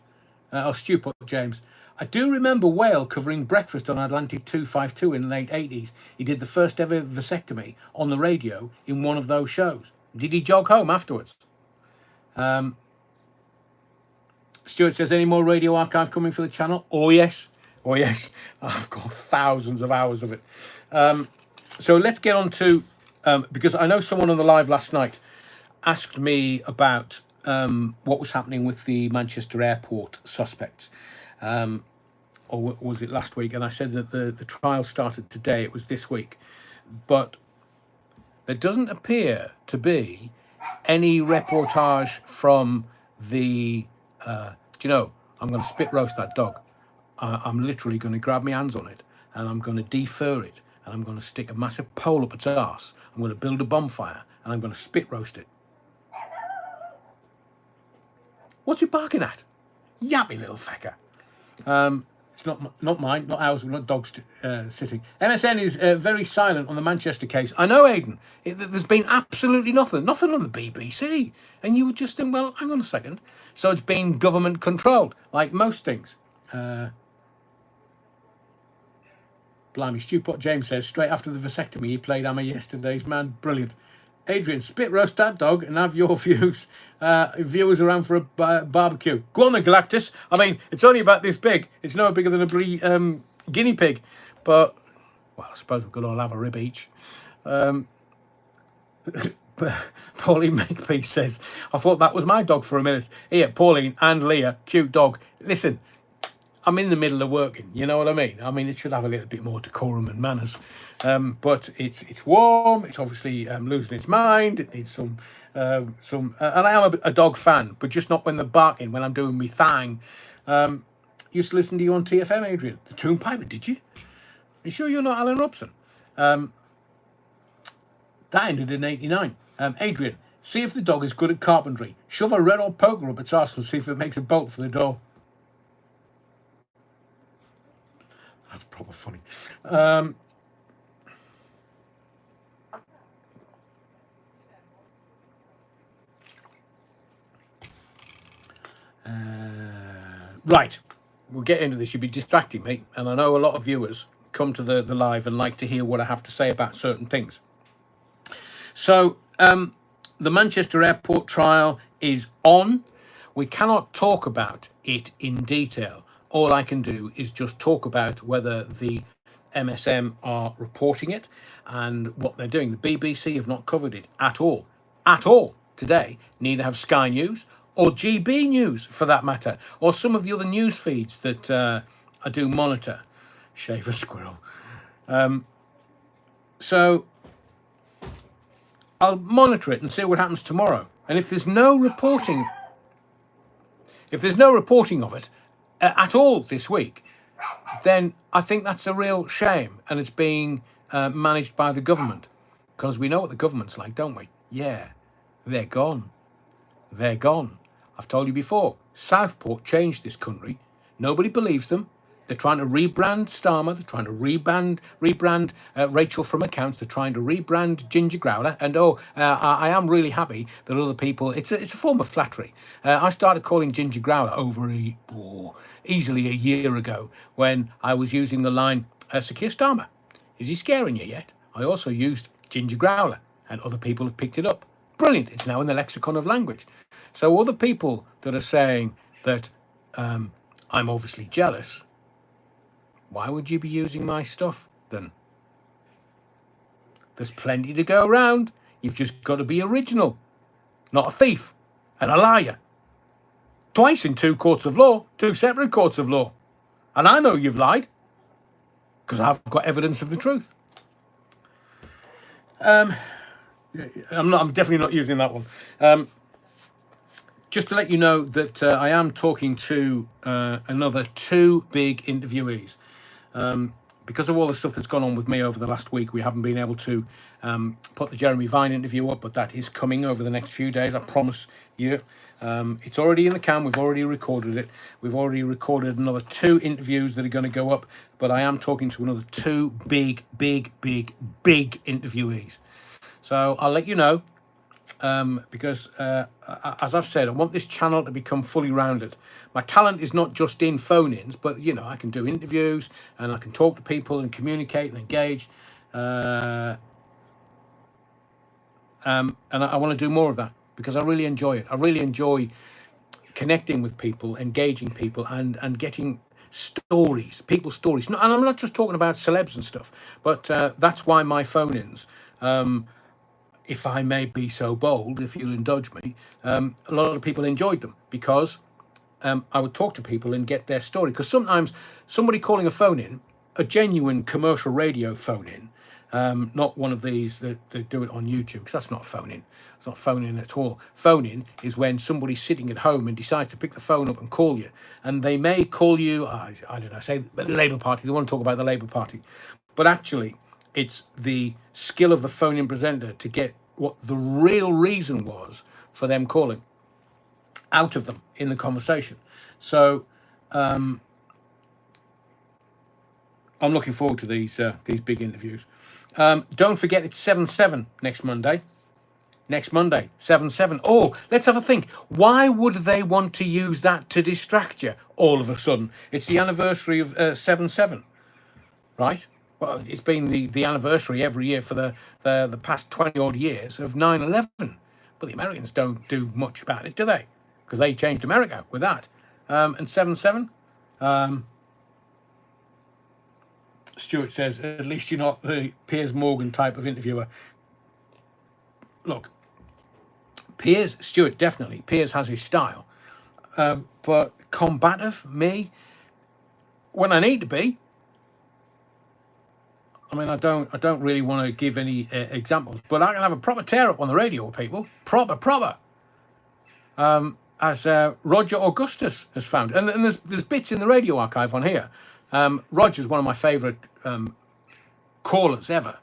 Stupid James. I do remember Whale covering breakfast on Atlantic 252 in the late 80s. He did the first ever vasectomy on the radio in one of those shows. Did he jog home afterwards? Stuart says, any more radio archive coming for the channel? Oh yes. I've got thousands of hours of it. So let's get on to, because I know someone on the live last night asked me about what was happening with the Manchester airport suspects. Or was it last week? And I said that the trial started today. It was this week. But there doesn't appear to be any reportage from the... do you know, I'm going to spit roast that dog. I'm literally going to grab my hands on it, and I'm going to defur it, and I'm going to stick a massive pole up its arse. I'm going to build a bonfire, and I'm going to spit roast it. What's he barking at? Yappy little fecker. It's not mine, not ours. We're not dogs sitting. MSN is very silent on the Manchester case. I know, Aidan. There's been absolutely nothing on the BBC. And you would just think, well, hang on a second. So it's been government controlled, like most things. Blimey, Stewpot James says, straight after the vasectomy, he played Am I Yesterday's Man. Brilliant. Adrian, spit roast that dog and have your viewers around for a barbecue. Go on then, Galactus. I mean, it's only about this big. It's no bigger than a guinea pig. But, well, I suppose we could all have a rib each. Pauline Makepeace says, I thought that was my dog for a minute. Here, Pauline and Leah, cute dog. Listen, I'm in the middle of working, you know what I mean? I mean, it should have a little bit more decorum and manners. But it's warm, it's obviously losing its mind, it needs some and I am a dog fan, but just not when they're barking, when I'm doing me thing. Used to listen to you on TFM, Adrian. The Toon Piper, did you? Are you sure you're not Alan Robson? That ended in 89. Adrian, see if the dog is good at carpentry. Shove a red hot poker up its arse and see if it makes a bolt for the door. That's proper funny. Right, we'll get into this. You'll be distracting me, and I know a lot of viewers come to the live and like to hear what I have to say about certain things. So, the Manchester Airport trial is on. We cannot talk about it in detail. All I can do is just talk about whether the MSM are reporting it and what they're doing. The BBC have not covered it at all today. Neither have Sky News or GB News, for that matter, or some of the other news feeds that I do monitor. Shave a squirrel. So I'll monitor it and see what happens tomorrow. And if there's no reporting of it at all this week, then I think that's a real shame, and it's being managed by the government, because we know what the government's like, don't we? Yeah, they're gone. They're gone. I've told you before, Southport changed this country. Nobody believes them. They're trying to rebrand Starmer. They're trying to rebrand Rachel from Accounts. They're trying to rebrand Ginger Growler. And I am really happy that other people. It's a form of flattery. I started calling Ginger Growler easily a year ago when I was using the line Sakir Starmer. Is he scaring you yet? I also used Ginger Growler, and other people have picked it up. Brilliant! It's now in the lexicon of language. So other people that are saying that I'm obviously jealous. Why would you be using my stuff then? There's plenty to go around. You've just got to be original, not a thief and a liar. Twice in two separate courts of law. And I know you've lied, because I've got evidence of the truth. I'm definitely not using that one. Just to let you know that I am talking to another two big interviewees. Because of all the stuff that's gone on with me over the last week, we haven't been able to put the Jeremy Vine interview up, but that is coming over the next few days, I promise you. It's already in the can. We've already recorded it. We've already recorded another two interviews that are going to go up, but I am talking to another two big interviewees. So I'll let you know. Because as I've said, I want this channel to become fully rounded. My talent is not just in phone-ins, but I can do interviews and I can talk to people and communicate and engage. And I want to do more of that because I really enjoy it. I really enjoy connecting with people, engaging people, and getting stories, people's stories. And I'm not just talking about celebs and stuff, but that's why my phone-ins. If I may be so bold, if you'll indulge me, a lot of people enjoyed them because I would talk to people and get their story. Because sometimes somebody calling a phone-in, a genuine commercial radio phone-in, not one of these that do it on YouTube, because that's not phone-in. It's not phone-in at all. Phone-in is when somebody's sitting at home and decides to pick the phone up and call you. And they may call you, I don't know, say the Labour Party. They want to talk about the Labour Party. But actually, it's the skill of the phone-in presenter to get what the real reason was for them calling out of them in the conversation. So I'm looking forward to these big interviews. Don't forget, it's 7/7 next Monday. Next Monday, 7/7. Oh, let's have a think. Why would they want to use that to distract you all of a sudden? It's the anniversary of 7/7, right? Well, it's been the anniversary every year for the past 20 odd years of 9/11. But the Americans don't do much about it, do they? Because they changed America with that. And 7/7. Stuart says, at least you're not the Piers Morgan type of interviewer. Look, Stuart, definitely. Piers has his style. But combative, me, when I need to be. I mean, I don't really want to give any examples, but I can have a proper tear up on the radio with people. Proper. As Roger Augustus has found. And there's bits in the radio archive on here. Roger's one of my favourite callers ever.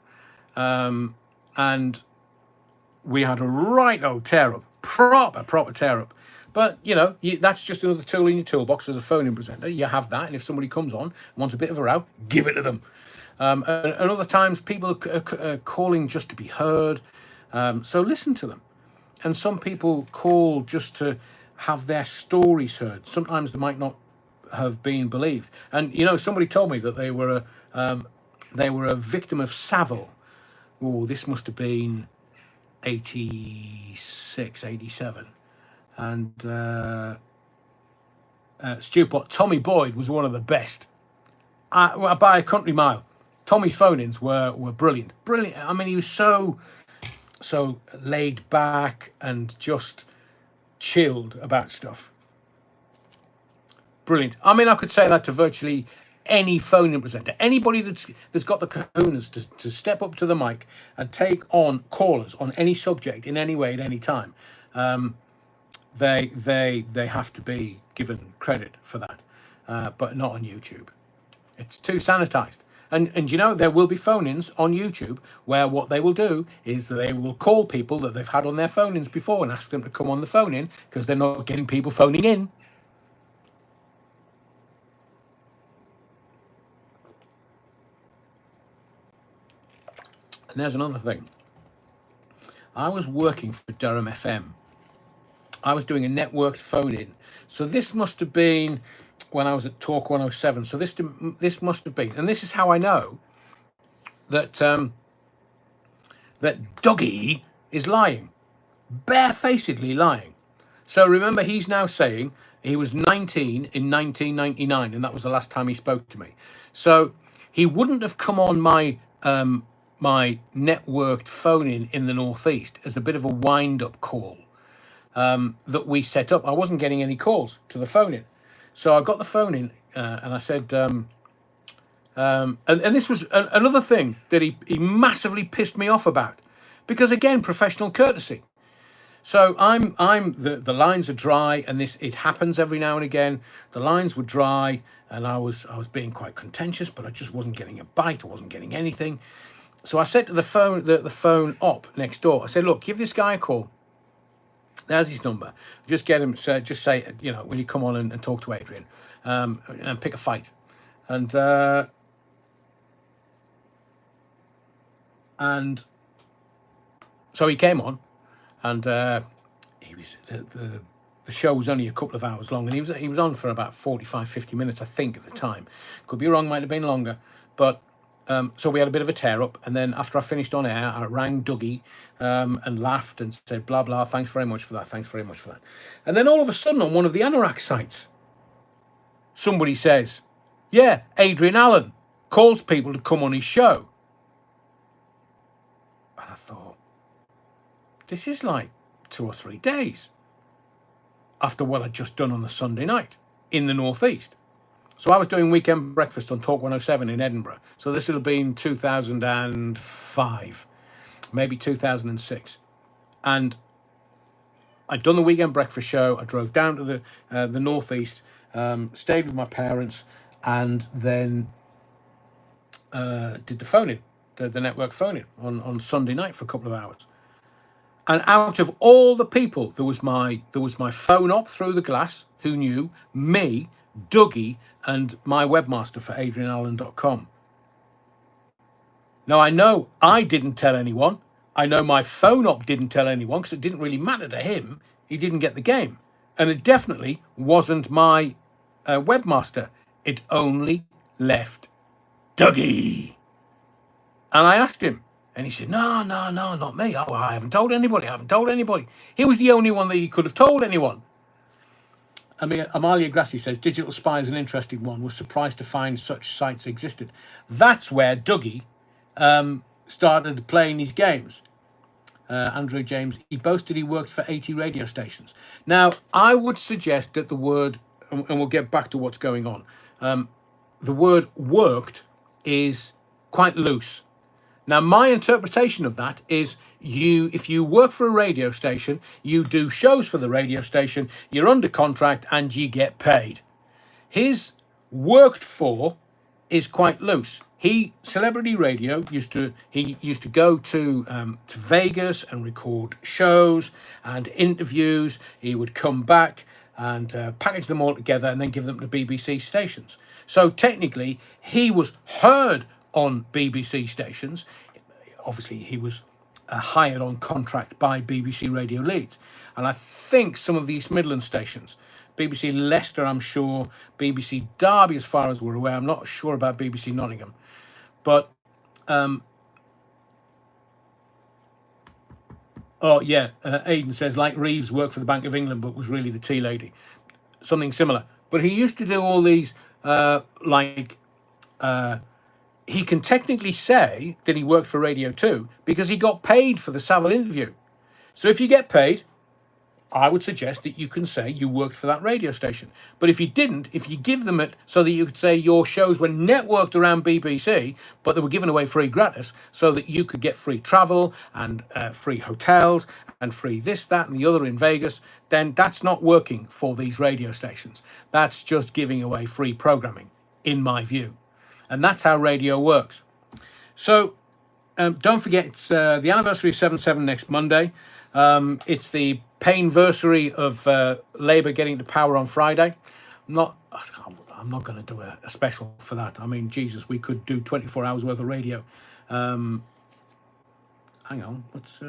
And we had a right old tear up. Proper tear up. But, that's just another tool in your toolbox as a phone-in presenter. You have that, and if somebody comes on and wants a bit of a row, give it to them. And other times, people are calling just to be heard. So listen to them. And some people call just to have their stories heard. Sometimes they might not have been believed. And, somebody told me that they were a victim of Savile. Oh, this must have been 86, 87. And Stewpot, Tommy Boyd was one of the best. By a country mile. Tommy's phone-ins were brilliant. I mean, he was so laid back and just chilled about stuff. Brilliant. I mean, I could say that to virtually any phone-in presenter. Anybody that's got the kahunas to step up to the mic and take on callers on any subject in any way at any time. They have to be given credit for that, but not on YouTube. It's too sanitized. And there will be phone-ins on YouTube where what they will do is they will call people that they've had on their phone-ins before and ask them to come on the phone-in because they're not getting people phoning in. And there's another thing. I was working for Durham FM. I was doing a networked phone-in. So this must have been when I was at Talk 107. So this must have been, and this is how I know that that Dougie is lying, barefacedly lying. So remember, he's now saying he was 19 in 1999, and that was the last time he spoke to me. So he wouldn't have come on my my networked phone-in the Northeast as a bit of a wind-up call that we set up. I wasn't getting any calls to the phone-in. So I got the phone in and I said, and this was another thing that he massively pissed me off about, because again, professional courtesy. So the lines are dry, and it happens every now and again. The lines were dry, and I was being quite contentious, but I just wasn't getting a bite. I wasn't getting anything. So I said to the phone op next door, I said, look, give this guy a call. There's his number. Just get him. Just say, will you come on and talk to Adrian, and pick a fight, and so he came on, and he was the show was only a couple of hours long, and he was on for about 45, 50 minutes, I think, at the time. Could be wrong. Might have been longer, but. So we had a bit of a tear-up, and then after I finished on air, I rang Dougie and laughed and said, blah, blah, thanks very much for that, thanks very much for that. And then all of a sudden, on one of the Anorak sites, somebody says, yeah, Adrian Allen calls people to come on his show. And I thought, this is like 2 or 3 days after what I'd just done on the Sunday night in the Northeast. So I was doing Weekend Breakfast on Talk 107 in Edinburgh. So this would have been 2005, maybe 2006. And I'd done the Weekend Breakfast show. I drove down to the Northeast, stayed with my parents, and then did the phone-in, the network phone-in on Sunday night for a couple of hours. And out of all the people, there was my phone op through the glass, who knew, me, Dougie, and my webmaster for adrianallen.com. Now, I know I didn't tell anyone. I know my phone op didn't tell anyone because it didn't really matter to him. He didn't get the game. And it definitely wasn't my webmaster. It only left Dougie. And I asked him, and he said, no, not me. Oh, I haven't told anybody. I haven't told anybody. He was the only one that he could have told anyone. I mean, Amalia Grassi says, Digital Spy is an interesting one. Was surprised to find such sites existed. That's where Dougie started playing his games. Andrew James, he boasted he worked for 80 radio stations. Now, I would suggest that the word, and we'll get back to what's going on, the word worked is quite loose. Now, my interpretation of that is if you work for a radio station, you do shows for the radio station, you're under contract and you get paid. His worked for is quite loose. Celebrity radio used to go to Vegas and record shows and interviews. He would come back and package them all together and then give them to BBC stations. So technically, he was heard on BBC stations. Obviously, he was hired on contract by BBC Radio Leeds. And I think some of the East Midlands stations, BBC Leicester, I'm sure, BBC Derby, as far as we're aware. I'm not sure about BBC Nottingham. But, Aidan says, like Reeves worked for the Bank of England, but was really the tea lady. Something similar. But he used to do all these, he can technically say that he worked for Radio 2 because he got paid for the Savile interview. So if you get paid, I would suggest that you can say you worked for that radio station. But if you didn't, if you give them it so that you could say your shows were networked around BBC, but they were given away free gratis so that you could get free travel and free hotels and free this, that, and the other in Vegas, then that's not working for these radio stations. That's just giving away free programming, in my view. And that's how radio works. So don't forget, it's the anniversary of 7/7 next Monday. It's the painversary of Labour getting to power on Friday. I'm not going to do a special for that. I mean, Jesus, we could do 24 hours worth of radio. Hang on, what's...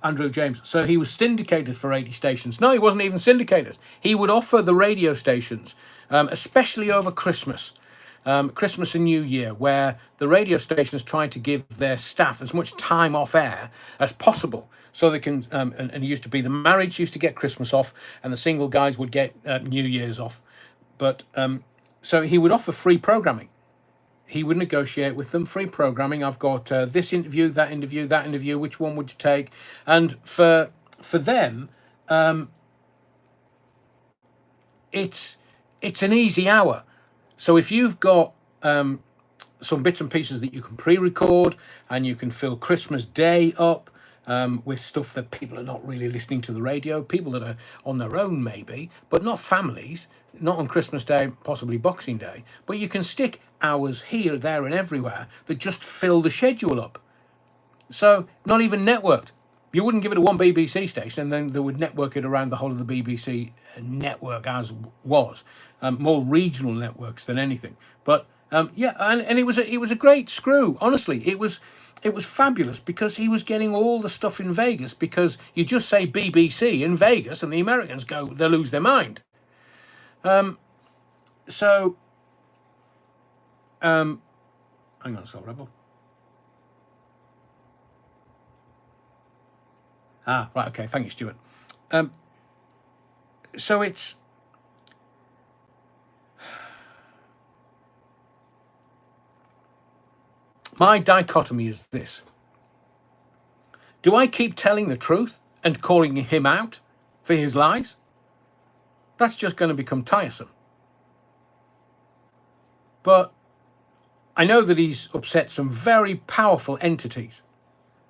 Andrew James. So he was syndicated for 80 stations. No, he wasn't even syndicated. He would offer the radio stations, especially over Christmas and New Year, where the radio stations tried to give their staff as much time off air as possible so they can, and it used to be the marrieds used to get Christmas off and the single guys would get New Year's off. But so he would offer free programming. He would negotiate with them, free programming. I've got this interview, that interview, that interview. Which one would you take? And for them, it's an easy hour. So if you've got some bits and pieces that you can pre-record and you can fill Christmas Day up with stuff that people are not really listening to the radio, people that are on their own maybe, but not families, not on Christmas Day, possibly Boxing Day, but you can stick hours here, there and everywhere that just fill the schedule up. So not even networked. You wouldn't give it to one BBC station and then they would network it around the whole of the BBC network as was. More regional networks than anything. But and it was a great screw. Honestly, it was fabulous because he was getting all the stuff in Vegas, because you just say BBC in Vegas and the Americans they lose their mind. Hang on, Soul Rebel. Right, okay, thank you, Stuart. So it's... My dichotomy is this. Do I keep telling the truth and calling him out for his lies? That's just going to become tiresome. But I know that he's upset some very powerful entities.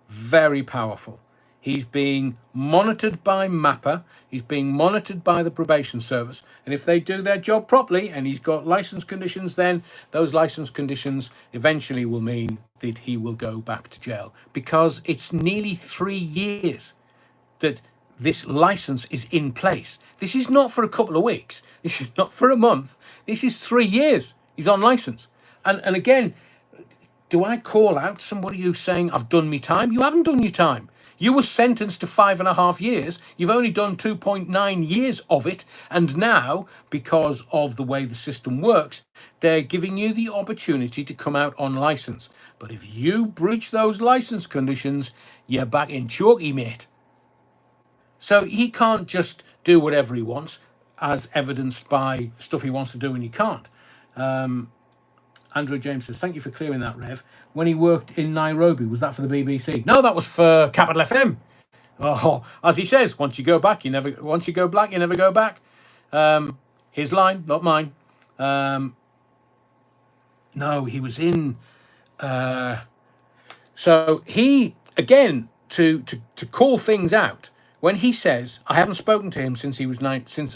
Very powerful. He's being monitored by MAPA. He's being monitored by the probation service. And if they do their job properly and he's got license conditions, then those license conditions eventually will mean that he will go back to jail. Because it's nearly 3 years that this license is in place. This is not for a couple of weeks. This is not for a month. This is 3 years. He's on licence. And again, do I call out somebody who's saying, I've done me time? You haven't done your time. You were sentenced to 5.5 years. You've only done 2.9 years of it. And now, because of the way the system works, they're giving you the opportunity to come out on licence. But if you breach those licence conditions, you're back in chalky, mate. So he can't just do whatever he wants, as evidenced by stuff he wants to do and he can't. Andrew James says, thank you for clearing that, Rev. When he worked in Nairobi, was that for the BBC? No, that was for Capital FM. Oh, as he says, once you go black, you never go back. His line, not mine. No, he was in. So he, again, to call things out, when he says, I haven't spoken to him since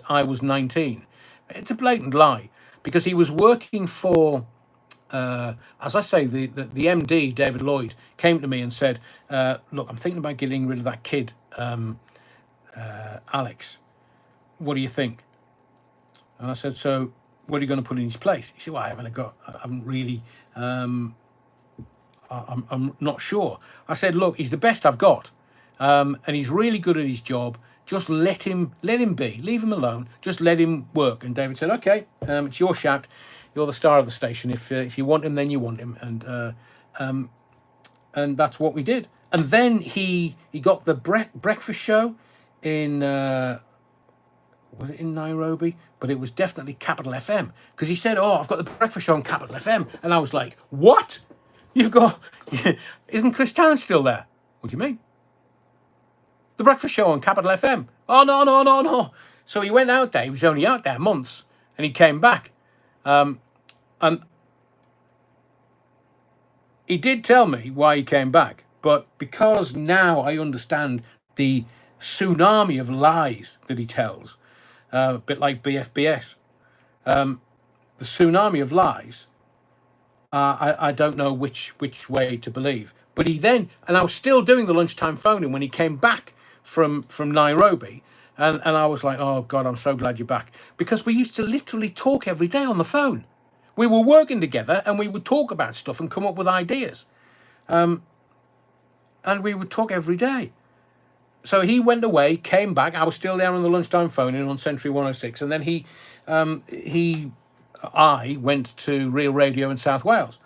I was 19, it's a blatant lie, because he was working for, as I say, the MD, David Lloyd, came to me and said, look, I'm thinking about getting rid of that kid, Alex. What do you think? And I said, so what are you going to put in his place? He said, well, I haven't really, I'm not sure. I said, look, he's the best I've got. And he's really good at his job. Just let him be. Leave him alone. Just let him work. And David said, okay, it's your shout. You're the star of the station. If you want him, then you want him. And that's what we did. And then he got the breakfast show in, was it in Nairobi? But it was definitely Capital FM. Because he said, oh, I've got the breakfast show on Capital FM. And I was like, what? You've got, isn't Chris Tarrant still there? What do you mean? The breakfast show on Capital FM. Oh, no. So he went out there. He was only out there months. And he came back. And he did tell me why he came back. But because now I understand the tsunami of lies that he tells, a bit like BFBS, the tsunami of lies, I don't know which way to believe. But he then, and I was still doing the lunchtime phoning when he came back from Nairobi, and I was like, oh God, I'm so glad you're back. Because we used to literally talk every day on the phone. We were working together and we would talk about stuff and come up with ideas. And we would talk every day. So he went away, came back. I was still there on the lunchtime phoning on Century 106. And then I went to Real Radio in South Wales.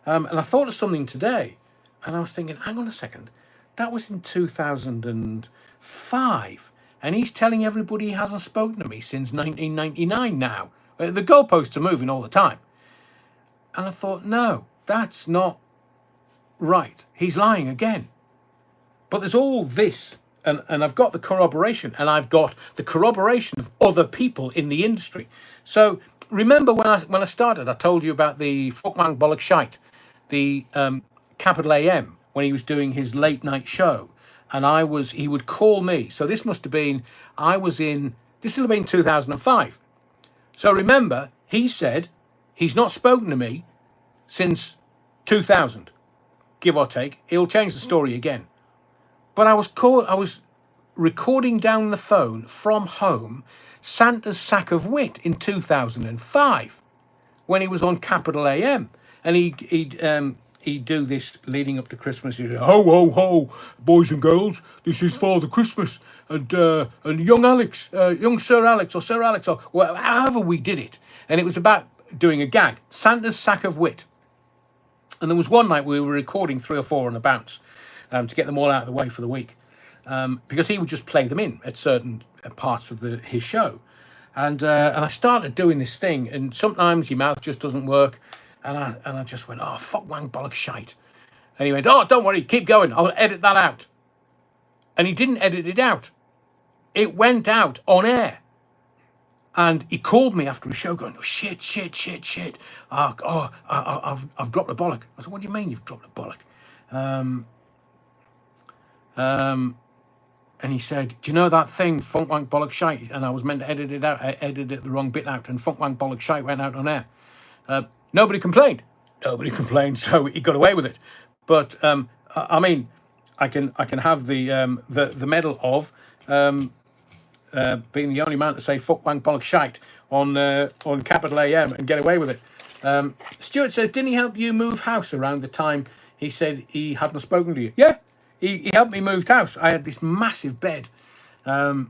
And I thought of something today. And I was thinking, hang on a second. That was in 2005. And he's telling everybody he hasn't spoken to me since 1999 now. The goalposts are moving all the time. And I thought, no, that's not right. He's lying again. But there's all this. And I've got the corroboration. And I've got the corroboration of other people in the industry. So remember when I started, I told you about the Fuckman Bollock Shite, the Capital AM, when he was doing his late night show. And he would call me. So this must have been, this will have been 2005. So remember, he said he's not spoken to me since 2000, give or take. He'll change the story again. But I was recording down the phone from home Santa's Sack of Wit in 2005 when he was on Capital AM. And he'd do this leading up to Christmas. He'd say, ho, ho, ho, boys and girls, this is Father Christmas. And young Alex, young Sir Alex, or Sir Alex, or well, however we did it. And it was about doing a gag, Santa's Sack of Wit. And there was one night we were recording 3 or 4 on a bounce to get them all out of the way for the week. Because he would just play them in at certain parts of his show. And I started doing this thing, and sometimes your mouth just doesn't work. And I just went, oh, fuck, wang, bollock, shite. And he went, oh, don't worry, keep going. I'll edit that out. And he didn't edit it out. It went out on air. And he called me after a show going, oh, shit. I've dropped a bollock. I said, what do you mean you've dropped a bollock? And he said, do you know that thing, funk, wank, bollock, shite? And I was meant to edit it out. I edited the wrong bit out, and funk, wank, bollock, shite went out on air. Nobody complained, so he got away with it. But I mean, I can have the medal of being the only man to say fuck, wank, bollock, shite on Capital AM and get away with it. Stuart says, didn't he help you move house around the time he said he hadn't spoken to you? Yeah, he helped me move house. I had this massive bed. And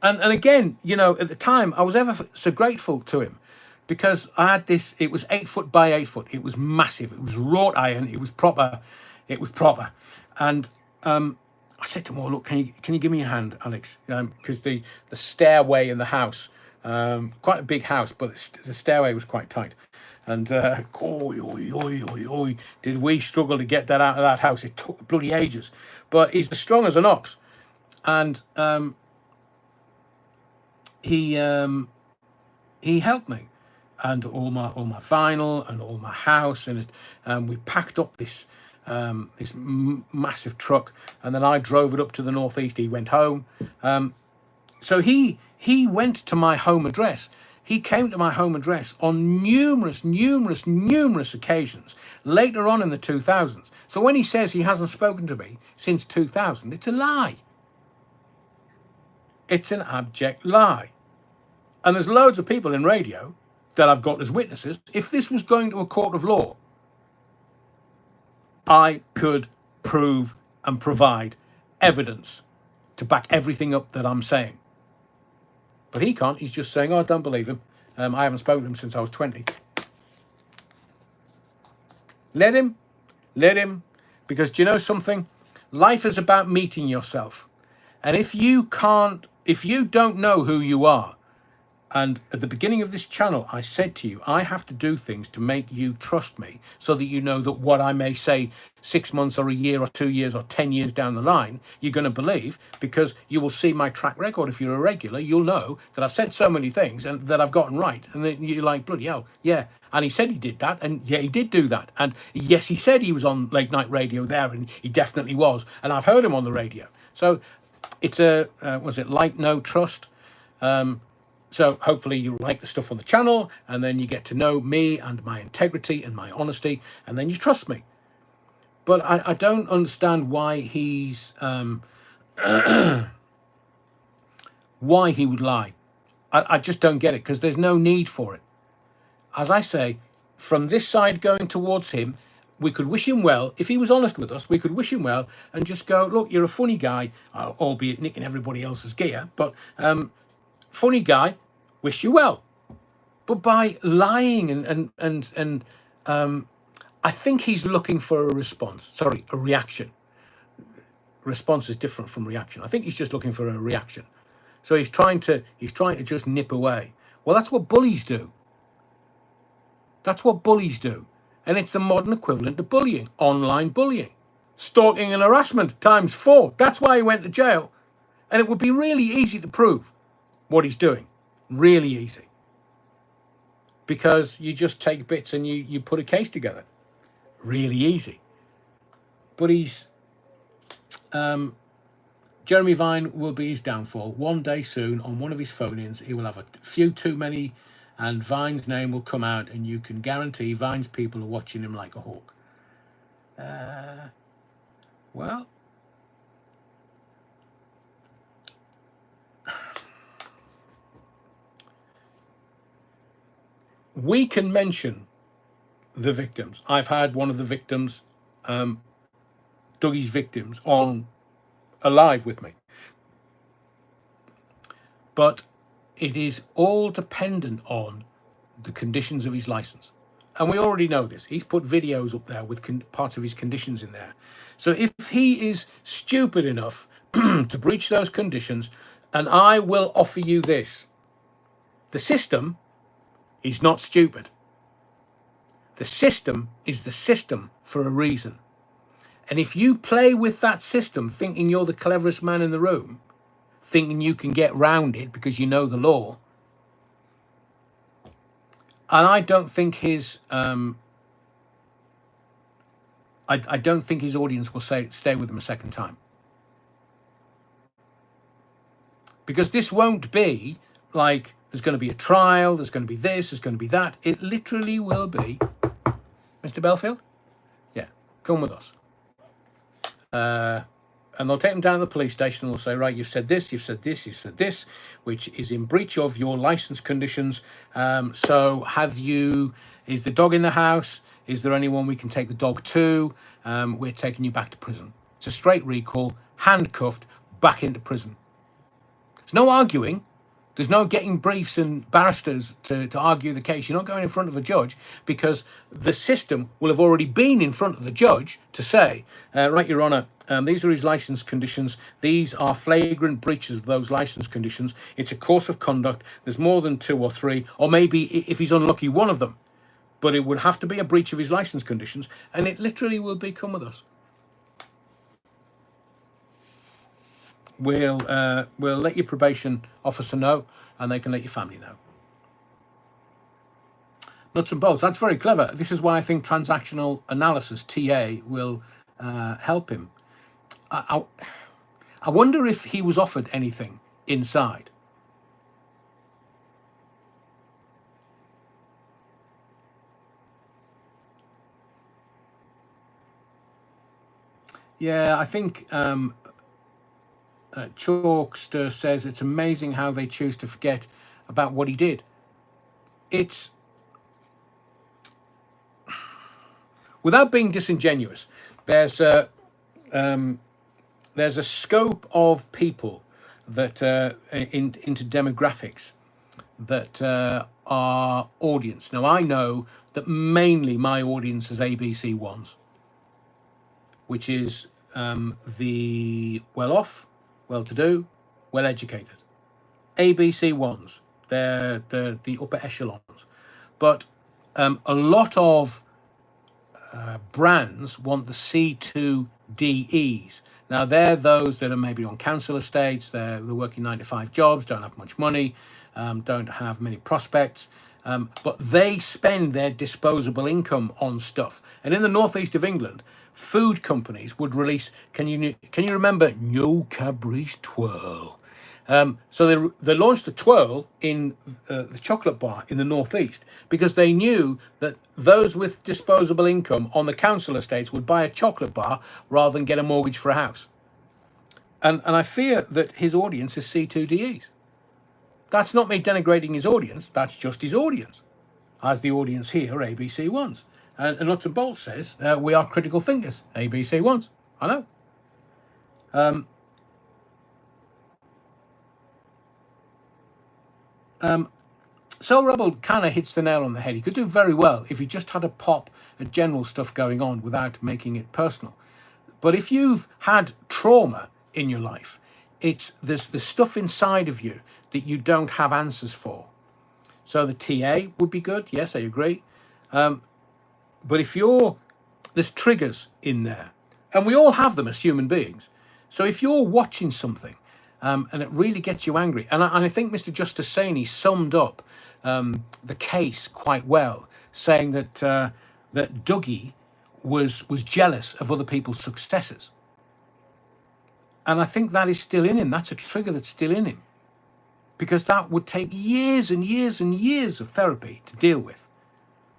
again, you know, at the time, I was ever so grateful to him because I had this, it was 8 foot by 8 foot. It was massive. It was wrought iron. It was proper. It was proper. And I said to him, oh, look, can you give me a hand, Alex? Because the stairway in the house, quite a big house, but the stairway was quite tight. And did we struggle to get that out of that house? It took bloody ages. But he's as strong as an ox. And he helped me, and all my vinyl and all my house, and we packed up this massive truck, and then I drove it up to the northeast. He went home. So he went to my home address. He came to my home address on numerous occasions later on in the 2000s. So when he says he hasn't spoken to me since 2000, it's a lie. It's an abject lie. And there's loads of people in radio that I've got as witnesses. If this was going to a court of law, I could prove and provide evidence to back everything up that I'm saying. But he can't. He's just saying, oh, I don't believe him. I haven't spoken to him since I was 20. Let him. Because do you know something? Life is about meeting yourself. And if you don't know who you are, and at the beginning of this channel, I said to you, I have to do things to make you trust me so that you know that what I may say 6 months or a year or 2 years or 10 years down the line, you're going to believe, because you will see my track record. If you're a regular, you'll know that I've said so many things and that I've gotten right. And then you're like, bloody hell, yeah. And he said he did that. And yeah, he did do that. And yes, he said he was on late night radio there, and he definitely was. And I've heard him on the radio. So it's was it like, no, trust? So hopefully you like the stuff on the channel, and then you get to know me and my integrity and my honesty, and then you trust me. But I don't understand why he's why he would lie. I just don't get it, because there's no need for it. As I say, from this side going towards him, we could wish him well. If he was honest with us, we could wish him well and just go, look, you're a funny guy, albeit nicking everybody else's gear, but funny guy, wish you well. But by lying and I think he's looking for a response. Sorry, a reaction. Response is different from reaction. I think he's just looking for a reaction. So he's trying to just nip away. Well, that's what bullies do. That's what bullies do. And it's the modern equivalent of bullying, online bullying. Stalking and harassment times 4. That's why he went to jail. And it would be really easy to prove what he's doing. Really easy. Because you just take bits and you put a case together. Really easy. But he's... Jeremy Vine will be his downfall. One day soon, on one of his phone-ins, he will have a few too many, and Vine's name will come out, and you can guarantee Vine's people are watching him like a hawk. Well... we can mention the victims. I've had one of the victims, Dougie's victims, on alive with me. But it is all dependent on the conditions of his license. And we already know this. He's put videos up there with parts of his conditions in there. So if he is stupid enough to breach those conditions, and I will offer you this, the system is not stupid. The system is the system for a reason. And if you play with that system thinking you're the cleverest man in the room, thinking you can get round it because you know the law, and I don't think his I don't think his audience will stay with him a second time. Because this won't be like there's going to be a trial, there's going to be this, there's going to be that. It literally will be, Mr. Belfield? Yeah, come with us. and they'll take them down to the police station and they'll say, right, you've said this, you've said this, you've said this, which is in breach of your license conditions. So is the dog in the house? Is there anyone we can take the dog to? We're taking you back to prison. It's a straight recall, handcuffed, back into prison. There's no arguing. There's no getting briefs and barristers to argue the case. You're not going in front of a judge because the system will have already been in front of the judge to say, right, Your Honour, these are his licence conditions. These are flagrant breaches of those licence conditions. It's a course of conduct. There's more than 2 or 3, or maybe if he's unlucky, 1 of them. But it would have to be a breach of his licence conditions, and it literally will be come with us. We'll let your probation officer know, and they can let your family know. Nuts and bolts. That's very clever. This is why I think transactional analysis, TA, will help him. I wonder if he was offered anything inside. Yeah, I think Chalkster says it's amazing how they choose to forget about what he did. It's, without being disingenuous, there's a scope of people that into demographics that are audience. Now, I know that mainly my audience is ABC ones, which is the well-off, well-to-do, well-educated. ABC ones, they're the upper echelons. But a lot of brands want the C2DEs. Now, they're those that are maybe on council estates, they're working 9-to-5 jobs, don't have much money, don't have many prospects, but they spend their disposable income on stuff. And in the northeast of England, food companies would release, can you remember No Cadbury's Twirl? So they launched the Twirl in the chocolate bar in the northeast because they knew that those with disposable income on the council estates would buy a chocolate bar rather than get a mortgage for a house. And I fear that his audience is C2DEs. That's not me denigrating his audience. That's just his audience. As the audience here, ABC ones. And Nuts and Bolts says, we are critical thinkers, ABC ones. I know. So Rebel kind of hits the nail on the head. He could do very well if he just had a pop at general stuff going on without making it personal. But if you've had trauma in your life, there's the stuff inside of you that you don't have answers for. So the TA would be good. Yes, I agree. But if there's triggers in there, and we all have them as human beings. So if you're watching something and it really gets you angry, and I think Mr. Justice Saini summed up the case quite well, saying that that Dougie was jealous of other people's successes. And I think that is still in him. That's a trigger that's still in him. Because that would take years and years and years of therapy to deal with.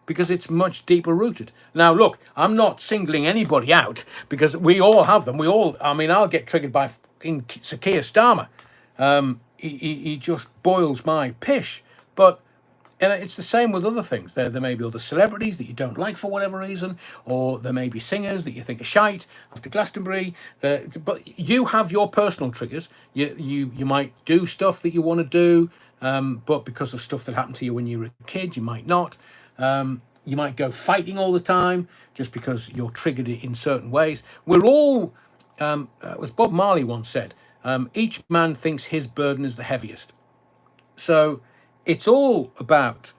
Because it's much deeper rooted. Now, look, I'm not singling anybody out because we all have them. I'll get triggered by Sir Keir Starmer. He just boils my pish. But it's the same with other things. There may be other celebrities that you don't like for whatever reason, or there may be singers that you think are shite after Glastonbury. But you have your personal triggers. You might do stuff that you want to do, but because of stuff that happened to you when you were a kid, you might not. You might go fighting all the time just because you're triggered in certain ways. We're all, as Bob Marley once said, each man thinks his burden is the heaviest. So it's all about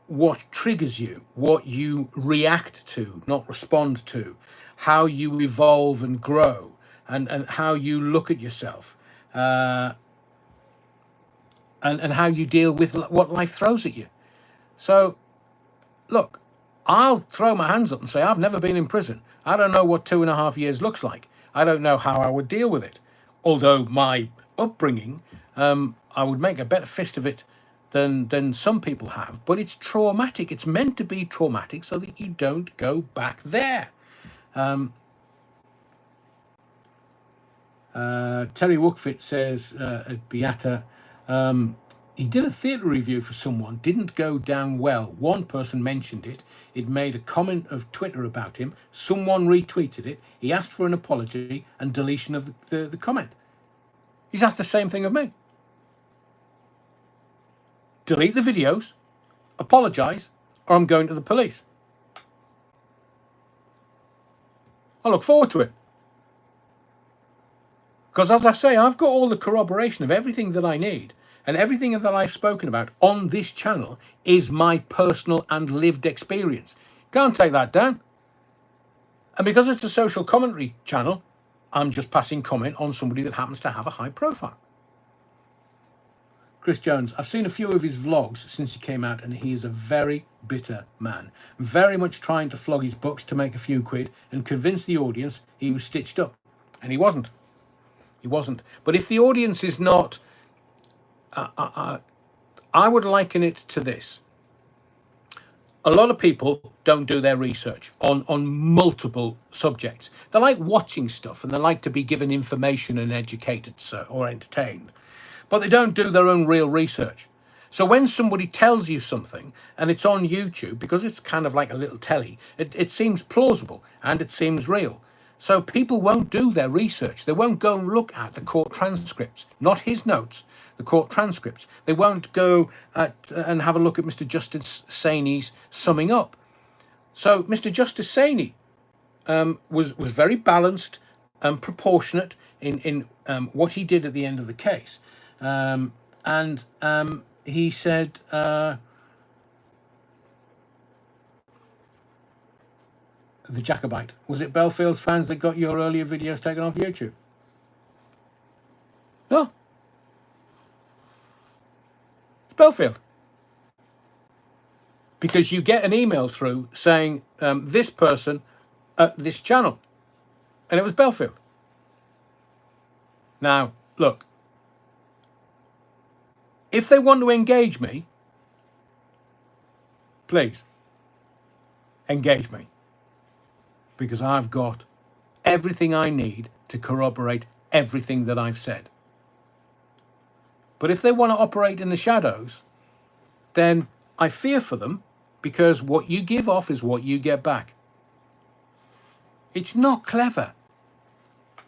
what triggers you, what you react to, not respond to, how you evolve and grow, and how you look at yourself, and how you deal with what life throws at you. So, look, I'll throw my hands up and say, I've never been in prison. I don't know what 2.5 years looks like. I don't know how I would deal with it. Although my upbringing, I would make a better fist of it than some people have. But it's traumatic. It's meant to be traumatic so that you don't go back there. Terry Wookfit says at Beata, he did a theatre review for someone, didn't go down well. One person mentioned it. It made a comment of Twitter about him. Someone retweeted it. He asked for an apology and deletion of the comment. He's asked the same thing of me. Delete the videos, apologise, or I'm going to the police. I look forward to it. Because as I say, I've got all the corroboration of everything that I need, and everything that I've spoken about on this channel is my personal and lived experience. Can't take that down. And because it's a social commentary channel, I'm just passing comment on somebody that happens to have a high profile. Chris Jones, I've seen a few of his vlogs since he came out, and he is a very bitter man. Very much trying to flog his books to make a few quid and convince the audience he was stitched up. And he wasn't. He wasn't. But if the audience is not... I would liken it to this. A lot of people don't do their research on multiple subjects. They like watching stuff and they like to be given information and educated or entertained. But they don't do their own real research. So when somebody tells you something and it's on YouTube, because it's kind of like a little telly, it seems plausible and it seems real. So people won't do their research. They won't go and look at the court transcripts, not his notes, the court transcripts. They won't go and have a look at Mr. Justice Saini's summing up. So Mr. Justice Saini was very balanced and proportionate in what he did at the end of the case. And he said, the Jacobite, was it Belfield's fans that got your earlier videos taken off YouTube? No. It's Belfield. Because you get an email through saying this person at this channel. And it was Belfield. Now, look. If they want to engage me, please, engage me. Because I've got everything I need to corroborate everything that I've said. But if they want to operate in the shadows, then I fear for them, because what you give off is what you get back. It's not clever.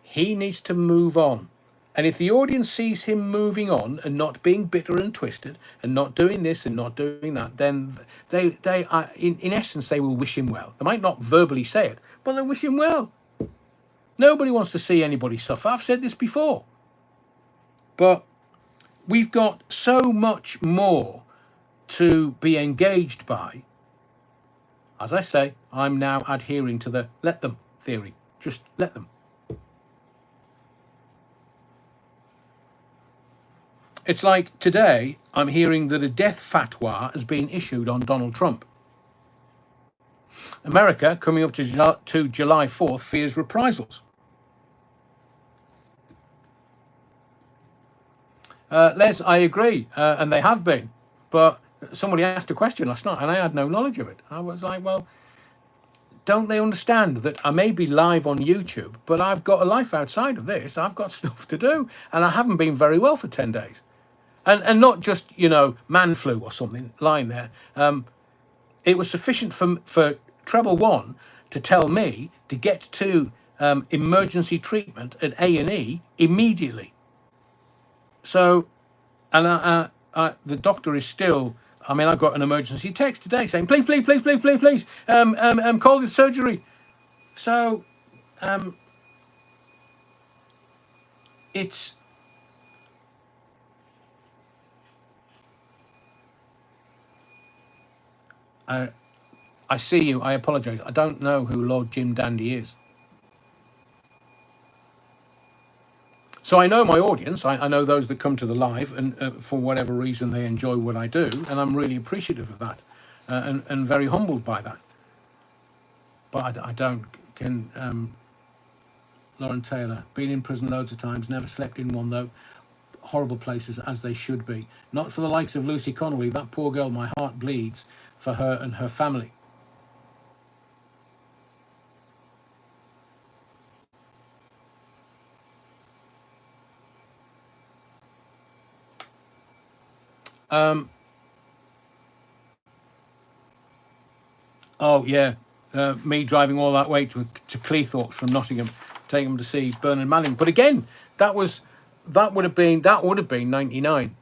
He needs to move on. And if the audience sees him moving on and not being bitter and twisted and not doing this and not doing that, then they are, in essence, they will wish him well. They might not verbally say it, but they wish him well. Nobody wants to see anybody suffer. I've said this before. But we've got so much more to be engaged by. As I say, I'm now adhering to the let them theory. Just let them. It's like today, I'm hearing that a death fatwa has been issued on Donald Trump. America, coming up to July 4th, fears reprisals. Les, I agree, and they have been. But somebody asked a question last night, and I had no knowledge of it. I was like, well, don't they understand that I may be live on YouTube, but I've got a life outside of this. I've got stuff to do, and I haven't been very well for 10 days. And not just, man flu or something lying there. It was sufficient for Treble One to tell me to get to emergency treatment at A&E immediately. So, and the doctor is still, I got an emergency text today saying, please, call the surgery. So, it's, I see you. I apologise. I don't know who Lord Jim Dandy is. So I know my audience. I know those that come to the live, and for whatever reason they enjoy what I do, and I'm really appreciative of that, and very humbled by that. But I don't. Lauren Taylor, been in prison loads of times, never slept in one though. Horrible places as they should be. Not for the likes of Lucy Connolly. That poor girl, my heart bleeds for her and her family. Oh yeah, me driving all that way to Cleethorpes from Nottingham, taking them to see Bernard Manning. But again, that would have been 99.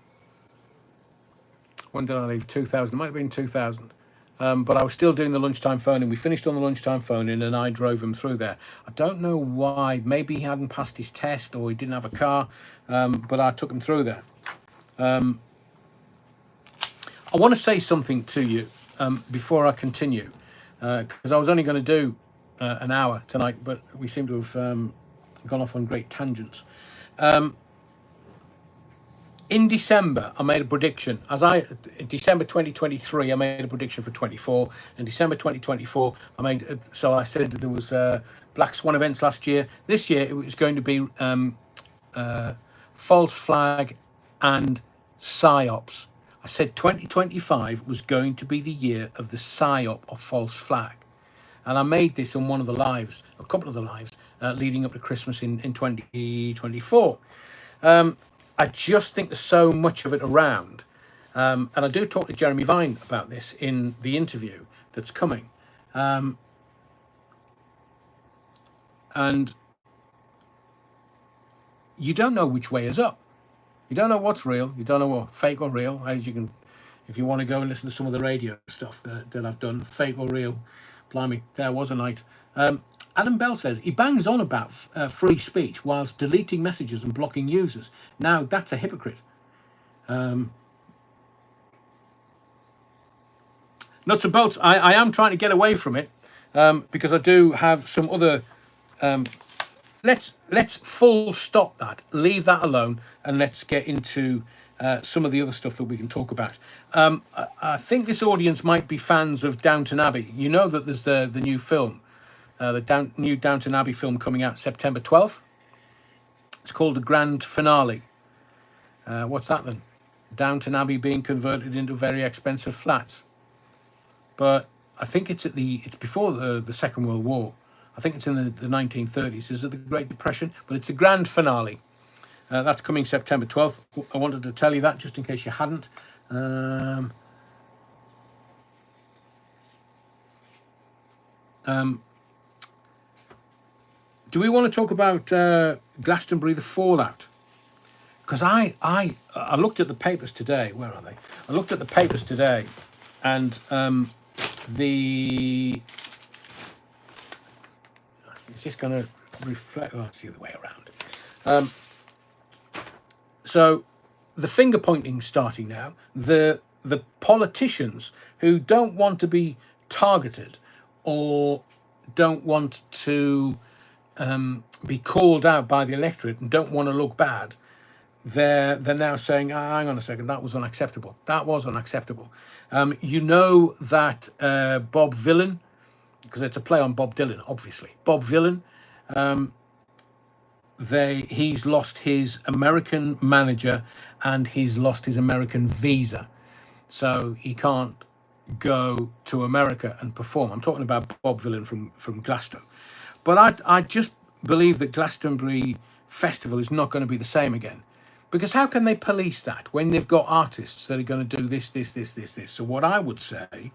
When did I leave? 2000. It might have been 2000. But I was still doing the lunchtime phoning. We finished on the lunchtime phoning, and I drove him through there. I don't know why. Maybe he hadn't passed his test, or he didn't have a car. But I took him through there. I want to say something to you before I continue, because I was only going to do an hour tonight, but we seem to have gone off on great tangents. In December, I made a prediction. December 2023, I made a prediction for 24. In December 2024, I said there was Black Swan events last year. This year, it was going to be false flag and psyops. I said 2025 was going to be the year of the psyop of false flag. And I made this on one of the lives, a couple of the lives, leading up to Christmas in 2024. I just think there's so much of it around. And I do talk to Jeremy Vine about this in the interview that's coming. And you don't know which way is up. You don't know what's real. You don't know what fake or real. As you can, if you want to go and listen to some of the radio stuff that I've done, fake or real, blimey, there was a night. Adam Bell says he bangs on about free speech whilst deleting messages and blocking users. Now that's a hypocrite. Nuts and bolts. I am trying to get away from it because I do have some other. Let's full stop that. Leave that alone, and let's get into some of the other stuff that we can talk about. I think this audience might be fans of Downton Abbey. You know that there's the new film. New Downton Abbey film coming out September 12th. It's called the Grand Finale. What's that then? Downton Abbey being converted into very expensive flats. But I think it's before the Second World War. I think it's in the 1930s. Is it the Great Depression? But it's a grand finale. That's coming September 12th. I wanted to tell you that just in case you hadn't. Do we want to talk about Glastonbury, the fallout? Because I looked at the papers today. Where are they? I looked at the papers today, and is this going to reflect? Oh, it's the other way around. So the finger pointing starting now. The politicians who don't want to be targeted or don't want to be called out by the electorate and don't want to look bad, they're now saying, hang on a second, that was unacceptable. That was unacceptable. You know that Bob Vylan, because it's a play on Bob Dylan, obviously. Bob Vylan, he's lost his American manager and he's lost his American visa. So he can't go to America and perform. I'm talking about Bob Vylan from Glasgow. But I just believe that Glastonbury Festival is not going to be the same again. Because how can they police that when they've got artists that are going to do this? So what I would say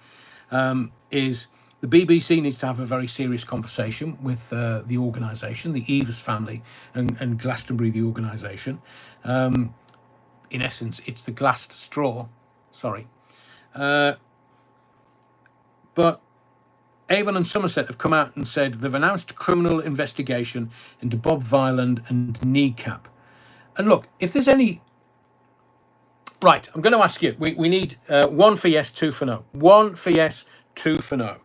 is the BBC needs to have a very serious conversation with the organisation, the Evers family and Glastonbury, the organisation. In essence, it's the glassed straw. Sorry. But Avon and Somerset have come out and said they've announced criminal investigation into Bob Vyland and Kneecap. And look, if there's any... Right, I'm going to ask you. We need 1 for yes, 2 for no. 1 for yes, 2 for no.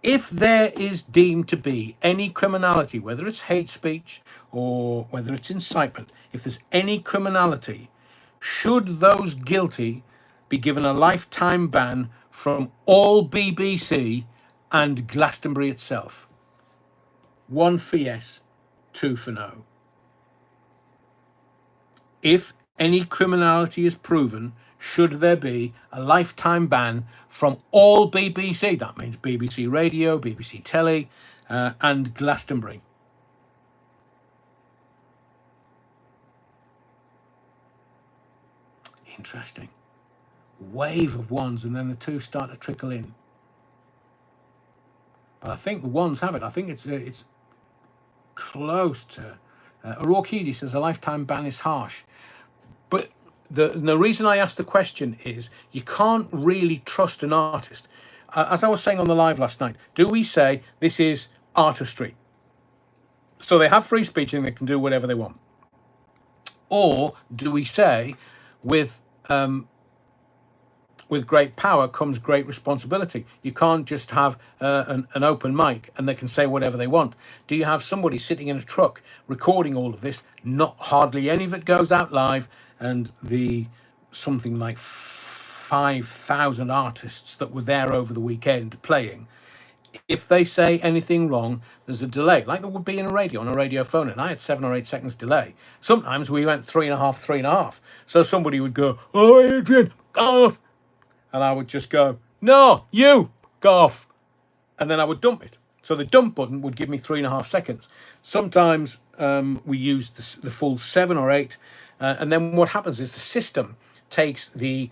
If there is deemed to be any criminality, whether it's hate speech or whether it's incitement, if there's any criminality, should those guilty be given a lifetime ban from all BBC and Glastonbury itself? 1 for yes, 2 for no. If any criminality is proven, should there be a lifetime ban from all BBC? That means BBC Radio, BBC Telly, and Glastonbury. Interesting. wave of ones, and then the twos start to trickle in. But I think the ones have it. I think it's close to. Orokidi says a lifetime ban is harsh. But the reason I asked the question is you can't really trust an artist. As I was saying on the live last night, do we say this is artistry? So they have free speech and they can do whatever they want. Or do we say with great power comes great responsibility? You can't just have an open mic and they can say whatever they want. Do you have somebody sitting in a truck recording all of this? Not hardly any of it goes out live, and the something like 5,000 artists that were there over the weekend playing, if they say anything wrong, there's a delay, like there would be in a radio, on a radio phone, and I had 7 or 8 seconds delay. Sometimes we went 3.5. So somebody would go, "Oh, Adrian, go off," and I would just go, "No, you go off," and then I would dump it. So the dump button would give me 3.5 seconds. Sometimes we use the full 7 or 8, and then what happens is the system takes the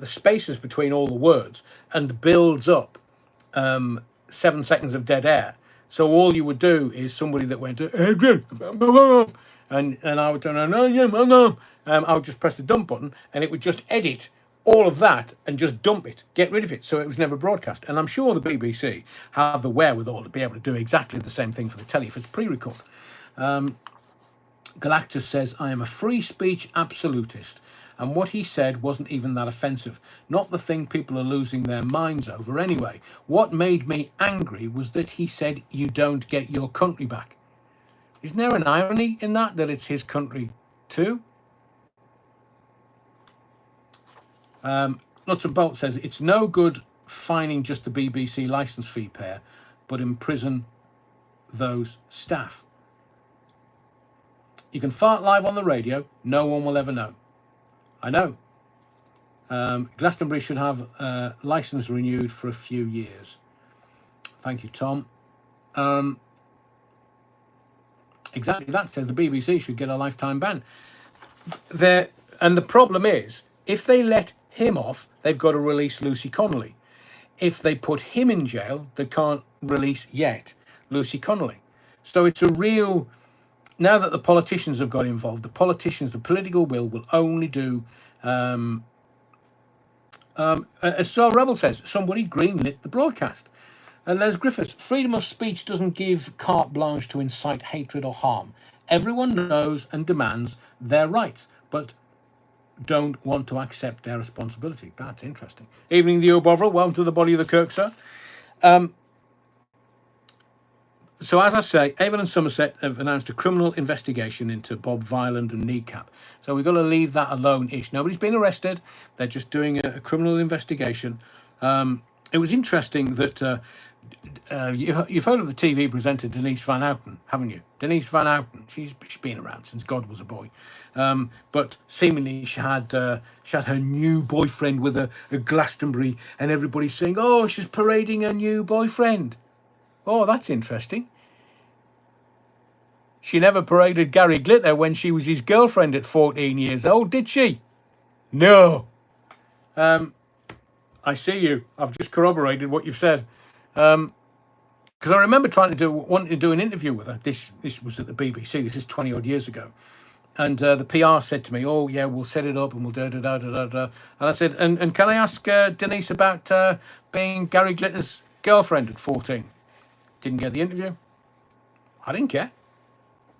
spaces between all the words and builds up 7 seconds of dead air. So all you would do is somebody that went to Adrian, and I would turn on, I would just press the dump button, and it would just edit all of that and just dump it, get rid of it, so it was never broadcast. And I'm sure the BBC have the wherewithal to be able to do exactly the same thing for the telly if it's pre-record. Galactus says, I am a free speech absolutist, and what he said wasn't even that offensive. Not the thing people are losing their minds over anyway. What made me angry was that he said you don't get your country back. Isn't there an irony in that it's his country too? Nuts and Bolt says, it's no good fining just the BBC licence fee payer, but imprison those staff. You can fart live on the radio, no one will ever know. I know. Glastonbury should have licence renewed for a few years. Thank you, Tom. Exactly that says the BBC should get a lifetime ban. And the problem is, if they let him off, they've got to release Lucy Connolly. If they put him in jail, they can't release yet Lucy Connolly. So it's a real... Now that the politicians have got involved, the political will only do... as Sir Rebel says, somebody greenlit the broadcast. And Les Griffiths, freedom of speech doesn't give carte blanche to incite hatred or harm. Everyone knows and demands their rights, but don't want to accept their responsibility. That's interesting. Evening, the Bovril. Welcome to the Body of the Kirk, sir. So as I say, Avon and Somerset have announced a criminal investigation into Bob Violent and Kneecap. So we've got to leave that alone-ish. Nobody's been arrested. They're just doing a criminal investigation. It was interesting that you've heard of the TV presenter Denise Van Outen, haven't you? Denise Van Outen. She's been around since God was a boy. But seemingly she had her new boyfriend with a Glastonbury, and everybody's saying, "Oh, she's parading her new boyfriend." Oh, that's interesting. She never paraded Gary Glitter when she was his girlfriend at 14 years old, did she? No. I see you. I've just corroborated what you've said. Because I remember wanting to do an interview with her. This was at the BBC. This is 20 odd years ago. And the PR said to me, "Oh yeah, we'll set it up and we'll da-da-da-da-da-da." And I said, and can I ask Denise about being Gary Glitter's girlfriend at 14? Didn't get the interview. I didn't care.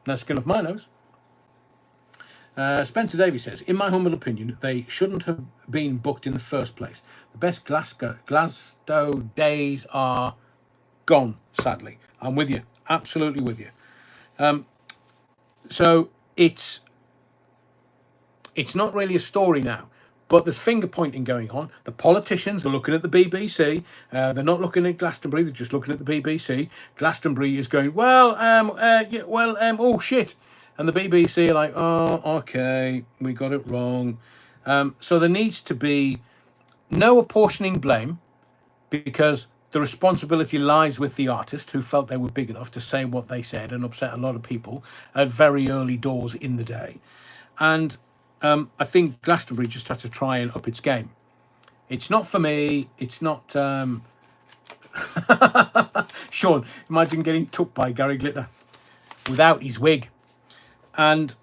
No skin off my nose. Spencer Davies says, in my humble opinion, they shouldn't have been booked in the first place. The best Glasgow days are gone, sadly. I'm with you. Absolutely with you. So it's not really a story now. But there's finger pointing going on. The politicians are looking at the BBC. They're not looking at Glastonbury. They're just looking at the BBC. Glastonbury is going, oh shit. And the BBC are like, oh, okay, we got it wrong. So there needs to be no apportioning blame, because the responsibility lies with the artist, who felt they were big enough to say what they said and upset a lot of people at very early doors in the day. And I think Glastonbury just has to try and up its game. It's not for me. It's not. Sean, imagine getting took by Gary Glitter without his wig. And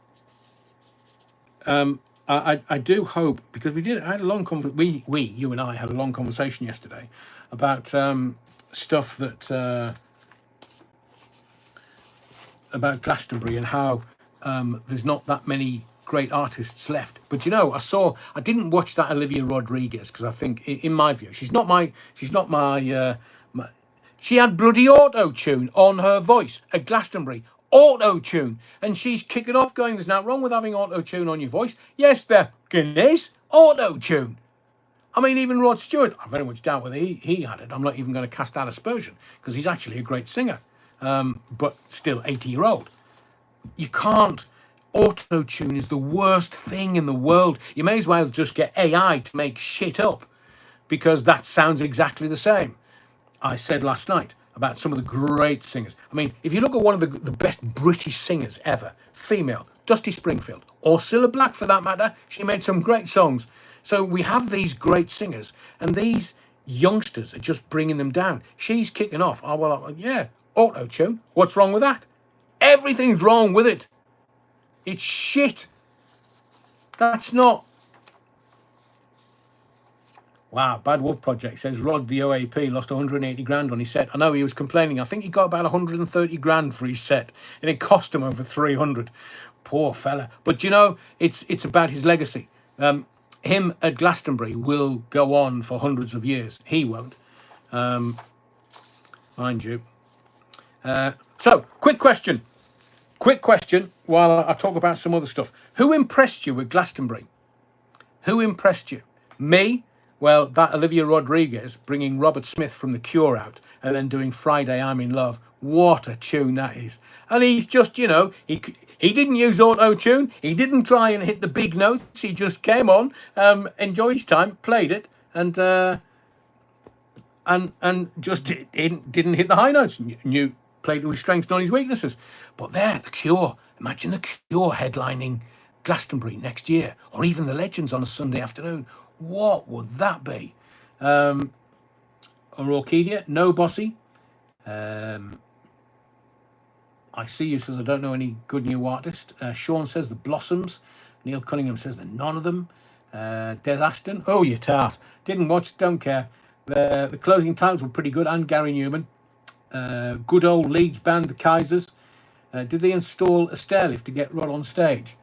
I do hope, because I had a long conversation. You and I had a long conversation yesterday about stuff that about Glastonbury and how there's not that many great artists left. But I didn't watch that Olivia Rodriguez because I think, in my view, she's not my she had bloody auto-tune on her voice at Glastonbury. Auto-tune. And she's kicking off going, there's nothing wrong with having auto-tune on your voice. Yes, there is. Auto-tune. I mean, even Rod Stewart, I very much doubt whether he had it. I'm not even going to cast that aspersion because he's actually a great singer. But still 80-year-old. You can't. Auto-tune is the worst thing in the world. You may as well just get AI to make shit up because that sounds exactly the same. I said last night about some of the great singers. I mean, if you look at one of the best British singers ever, female, Dusty Springfield, or Cilla Black for that matter, she made some great songs. So we have these great singers, and these youngsters are just bringing them down. She's kicking off. Oh, well, yeah, auto-tune. What's wrong with that? Everything's wrong with it. It's shit. That's not... Wow, Bad Wolf Project says Rod, the OAP, lost 180 grand on his set. I know he was complaining. I think he got about 130 grand for his set, and it cost him over 300. Poor fella. But it's about his legacy. Him at Glastonbury will go on for hundreds of years. He won't, mind you. So, quick question while I talk about some other stuff. Who impressed you at Glastonbury? Who impressed you? Me? Well, that Olivia Rodriguez bringing Robert Smith from The Cure out and then doing Friday I'm in Love. What a tune that is. And he's just, he didn't use auto-tune. He didn't try and hit the big notes. He just came on, enjoyed his time, played it, and just didn't hit the high notes. Played it with strengths, not his weaknesses. But The Cure. Imagine The Cure headlining Glastonbury next year, or even the Legends on a Sunday afternoon. What would that be? Orchidia, no Bossy. I see you says I don't know any good new artist. Sean says the Blossoms. Neil Cunningham says that none of them. Des Ashton, oh you tart. Didn't watch, don't care. The closing titles were pretty good, and Gary Newman. Good old Leeds band, the Kaisers. Did they install a stairlift to get Rod on stage?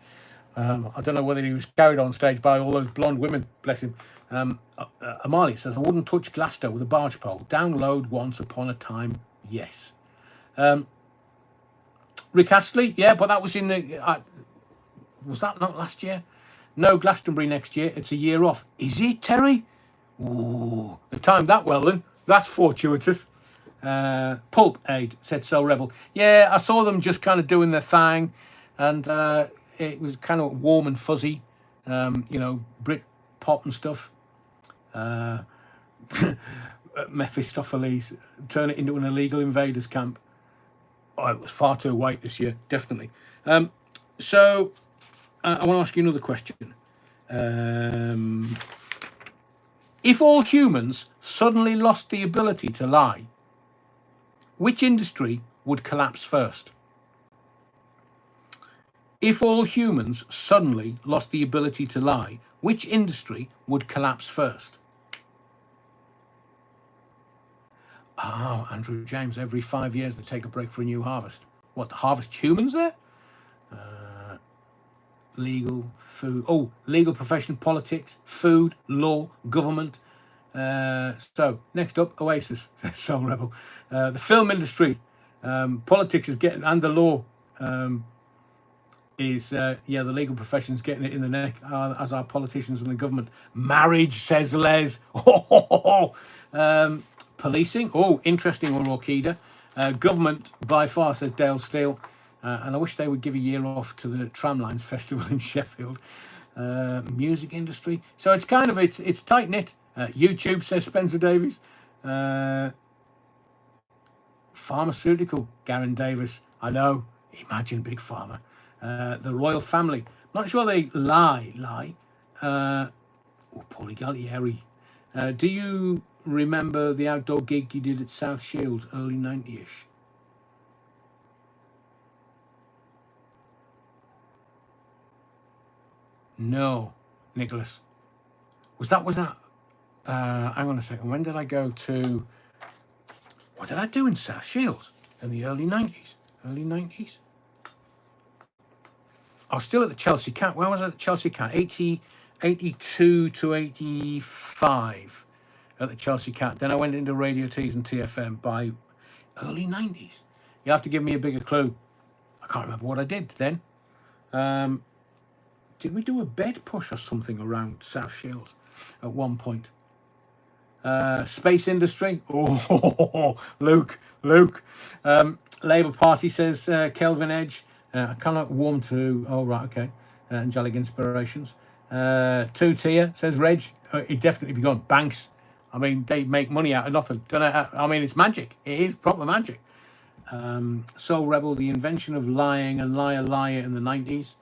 I don't know whether he was carried on stage by all those blonde women, bless him. Amalia says, I wouldn't touch Glasgow with a barge pole. Download Once Upon a Time, yes. Rick Astley, yeah, but that was in the... was that not last year? No, Glastonbury next year. It's a year off. Is it, Terry? Ooh, they timed that well then. That's fortuitous. Pulp Aid said Soul Rebel. Yeah, I saw them just kind of doing their thing, and it was kind of warm and fuzzy, Brit pop and stuff. Mephistopheles, turn it into an illegal invaders camp. Oh, it was far too white this year, definitely. So I want to ask you another question. If all humans suddenly lost the ability to lie, which industry would collapse first? If all humans suddenly lost the ability to lie, which industry would collapse first? Oh, Andrew James, every 5 years they take a break for a new harvest. What, to harvest humans there? Legal, food. Oh, legal profession, politics, food, law, government. So, next up, Oasis, Soul Rebel. The film industry, politics is getting, and the law is, the legal profession's getting it in the neck, as our politicians and the government. Marriage, says Les. Policing, oh, interesting, Orchida. Government, by far, says Dale Steele. And I wish they would give a year off to the Tramlines Festival in Sheffield. Music industry. So it's kind of, it's tight-knit. YouTube, says Spencer Davies. Pharmaceutical, Garen Davis. I know, imagine Big Pharma. The royal family. Not sure they lie. Paulie Gallieri. Do you remember the outdoor gig you did at South Shields, early 90-ish? No, Nicholas. Was that? Hang on a second. When did I go to? What did I do in South Shields in the early 90s? Early 90s? I was still at the Chelsea Cat. When was I at the Chelsea Cat? 82 to 85 at the Chelsea Cat. Then I went into Radio Tees and TFM by early 90s. You have to give me a bigger clue. I can't remember what I did then. Did we do a bed push or something around South Shields at one point? Space industry. Oh, Luke. Labour Party says Kelvin Edge. I cannot warm to. Oh, right, okay. Angelic Inspirations. Two tier says Reg. He'd definitely be gone. Banks. I mean, they make money out of nothing. I mean, it's magic. It is proper magic. Soul Rebel, the invention of lying and liar in the 90s.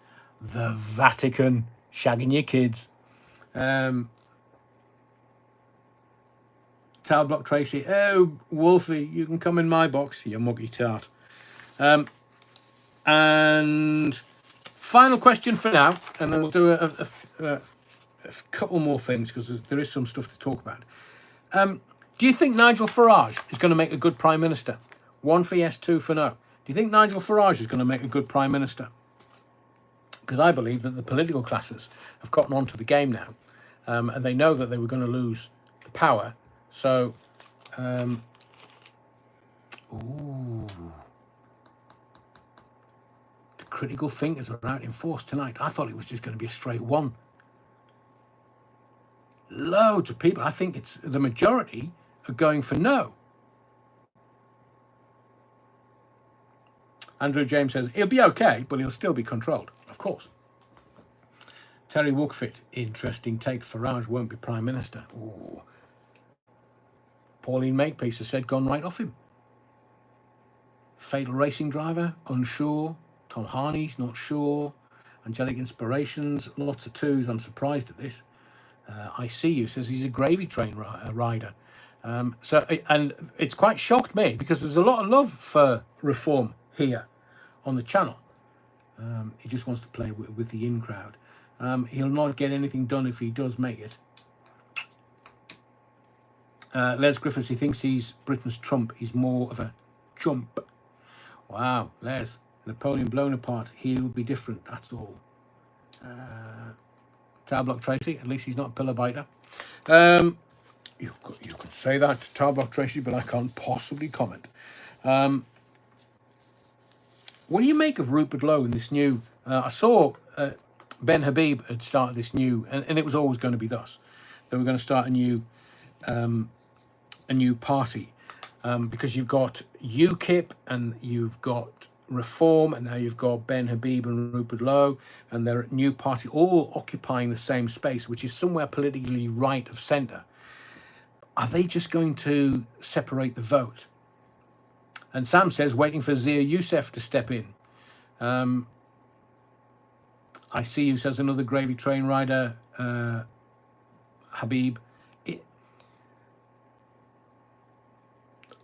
The Vatican, shagging your kids. Tower Block Tracy. Oh, Wolfie, you can come in my box, you muggy tart. And final question for now, and then we'll do a couple more things because there is some stuff to talk about. Do you think Nigel Farage is going to make a good Prime Minister? 1 for yes, 2 for no. Do you think Nigel Farage is going to make a good Prime Minister? Because I believe that the political classes have gotten onto the game now, and they know that they were going to lose the power. So, the critical thinkers are out in force tonight. I thought it was just going to be a straight 1. Loads of people. I think it's the majority are going for no. Andrew James says he'll be okay, but he'll still be controlled, of course. Terry Wookfit, interesting take. Farage won't be Prime Minister. Ooh. Pauline Makepeace has said gone right off him. Fatal Racing Driver, unsure. Tom Harney's not sure. Angelic Inspirations, lots of 2s. I'm surprised at this. I See You says he's a gravy train rider. And it's quite shocked me because there's a lot of love for reform here on the channel. He just wants to play with the in crowd. He'll not get anything done if he does make it. Les Griffiths, he thinks he's Britain's Trump. He's more of a chump. Wow, Les. Napoleon blown apart. He'll be different, that's all. Tower Block Tracy, at least he's not a pillar biter. You could say that to Tower Block Tracy, but I can't possibly comment. What do you make of Rupert Lowe in this new... I saw Ben Habib had started this new... And it was always going to be thus. They were going to start a new party. Because you've got UKIP and you've got Reform, and now you've got Ben Habib and Rupert Lowe, and their new party all occupying the same space, which is somewhere politically right of centre. Are they just going to separate the vote? And Sam says, waiting for Zia Youssef to step in. I See You says another gravy train rider, Habib.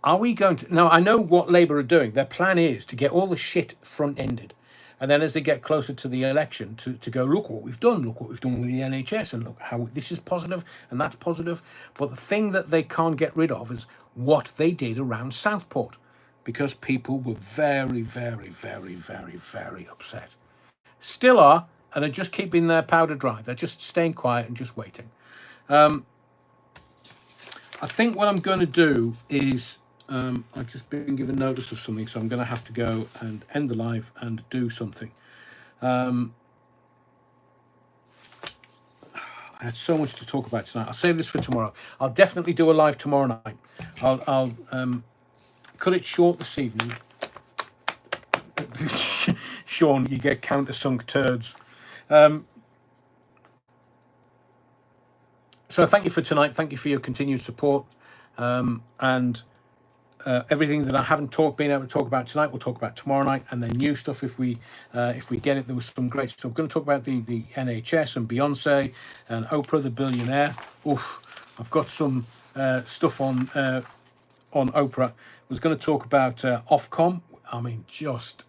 Are we going to... Now, I know what Labour are doing. Their plan is to get all the shit front-ended. And then as they get closer to the election, to go, look what we've done. Look what we've done with the NHS. And look how this is positive and that's positive. But the thing that they can't get rid of is what they did around Southport. Because people were very, very, very, very, very upset. Still are. And are just keeping their powder dry. They're just staying quiet and just waiting. I think what I'm going to do is... I've just been given notice of something, so I'm going to have to go and end the live and do something. I had so much to talk about tonight. I'll save this for tomorrow. I'll definitely do a live tomorrow night. I'll cut it short this evening. Sean, you get countersunk turds. So thank you for tonight. Thank you for your continued support. And everything that I haven't been able to talk about tonight, we'll talk about tomorrow night, and then new stuff if we get it. There was some great stuff. I'm going to talk about the NHS and Beyonce and Oprah the billionaire. Oof, I've got some stuff on Oprah. I was going to talk about Ofcom. I mean, just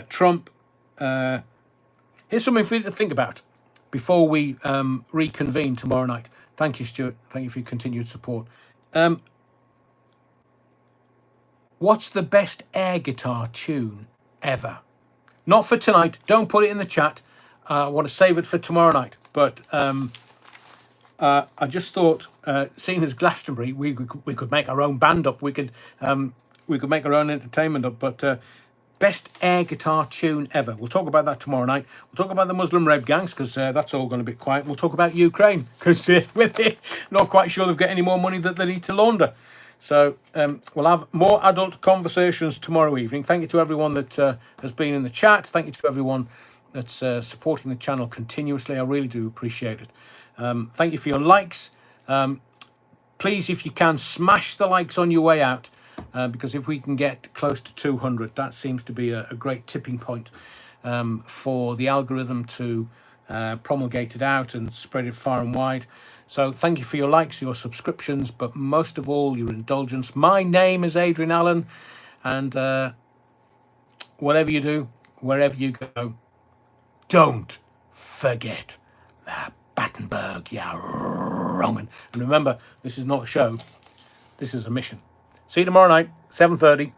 Trump. Here's something for you to think about before we reconvene tomorrow night. Thank you, Stuart. Thank you for your continued support. What's the best air guitar tune ever? Not for tonight. Don't put it in the chat. I want to save it for tomorrow night. But I just thought, seeing as Glastonbury, we could make our own band up. We could make our own entertainment up. But best air guitar tune ever. We'll talk about that tomorrow night. We'll talk about the Muslim Red Gangs, because that's all going to be quiet. We'll talk about Ukraine, because we're not quite sure they've got any more money that they need to launder. So we'll have more adult conversations tomorrow evening. Thank you to everyone that has been in the chat. Thank you to everyone that's supporting the channel continuously. I really do appreciate it. Thank you for your likes. Please, if you can, smash the likes on your way out, because if we can get close to 200, that seems to be a great tipping point for the algorithm to promulgate it out and spread it far and wide. So thank you for your likes, your subscriptions, but most of all, your indulgence. My name is Adrian Allen, and whatever you do, wherever you go, don't forget that Battenberg, yeah, wrong. And remember, this is not a show, this is a mission. See you tomorrow night, 7:30.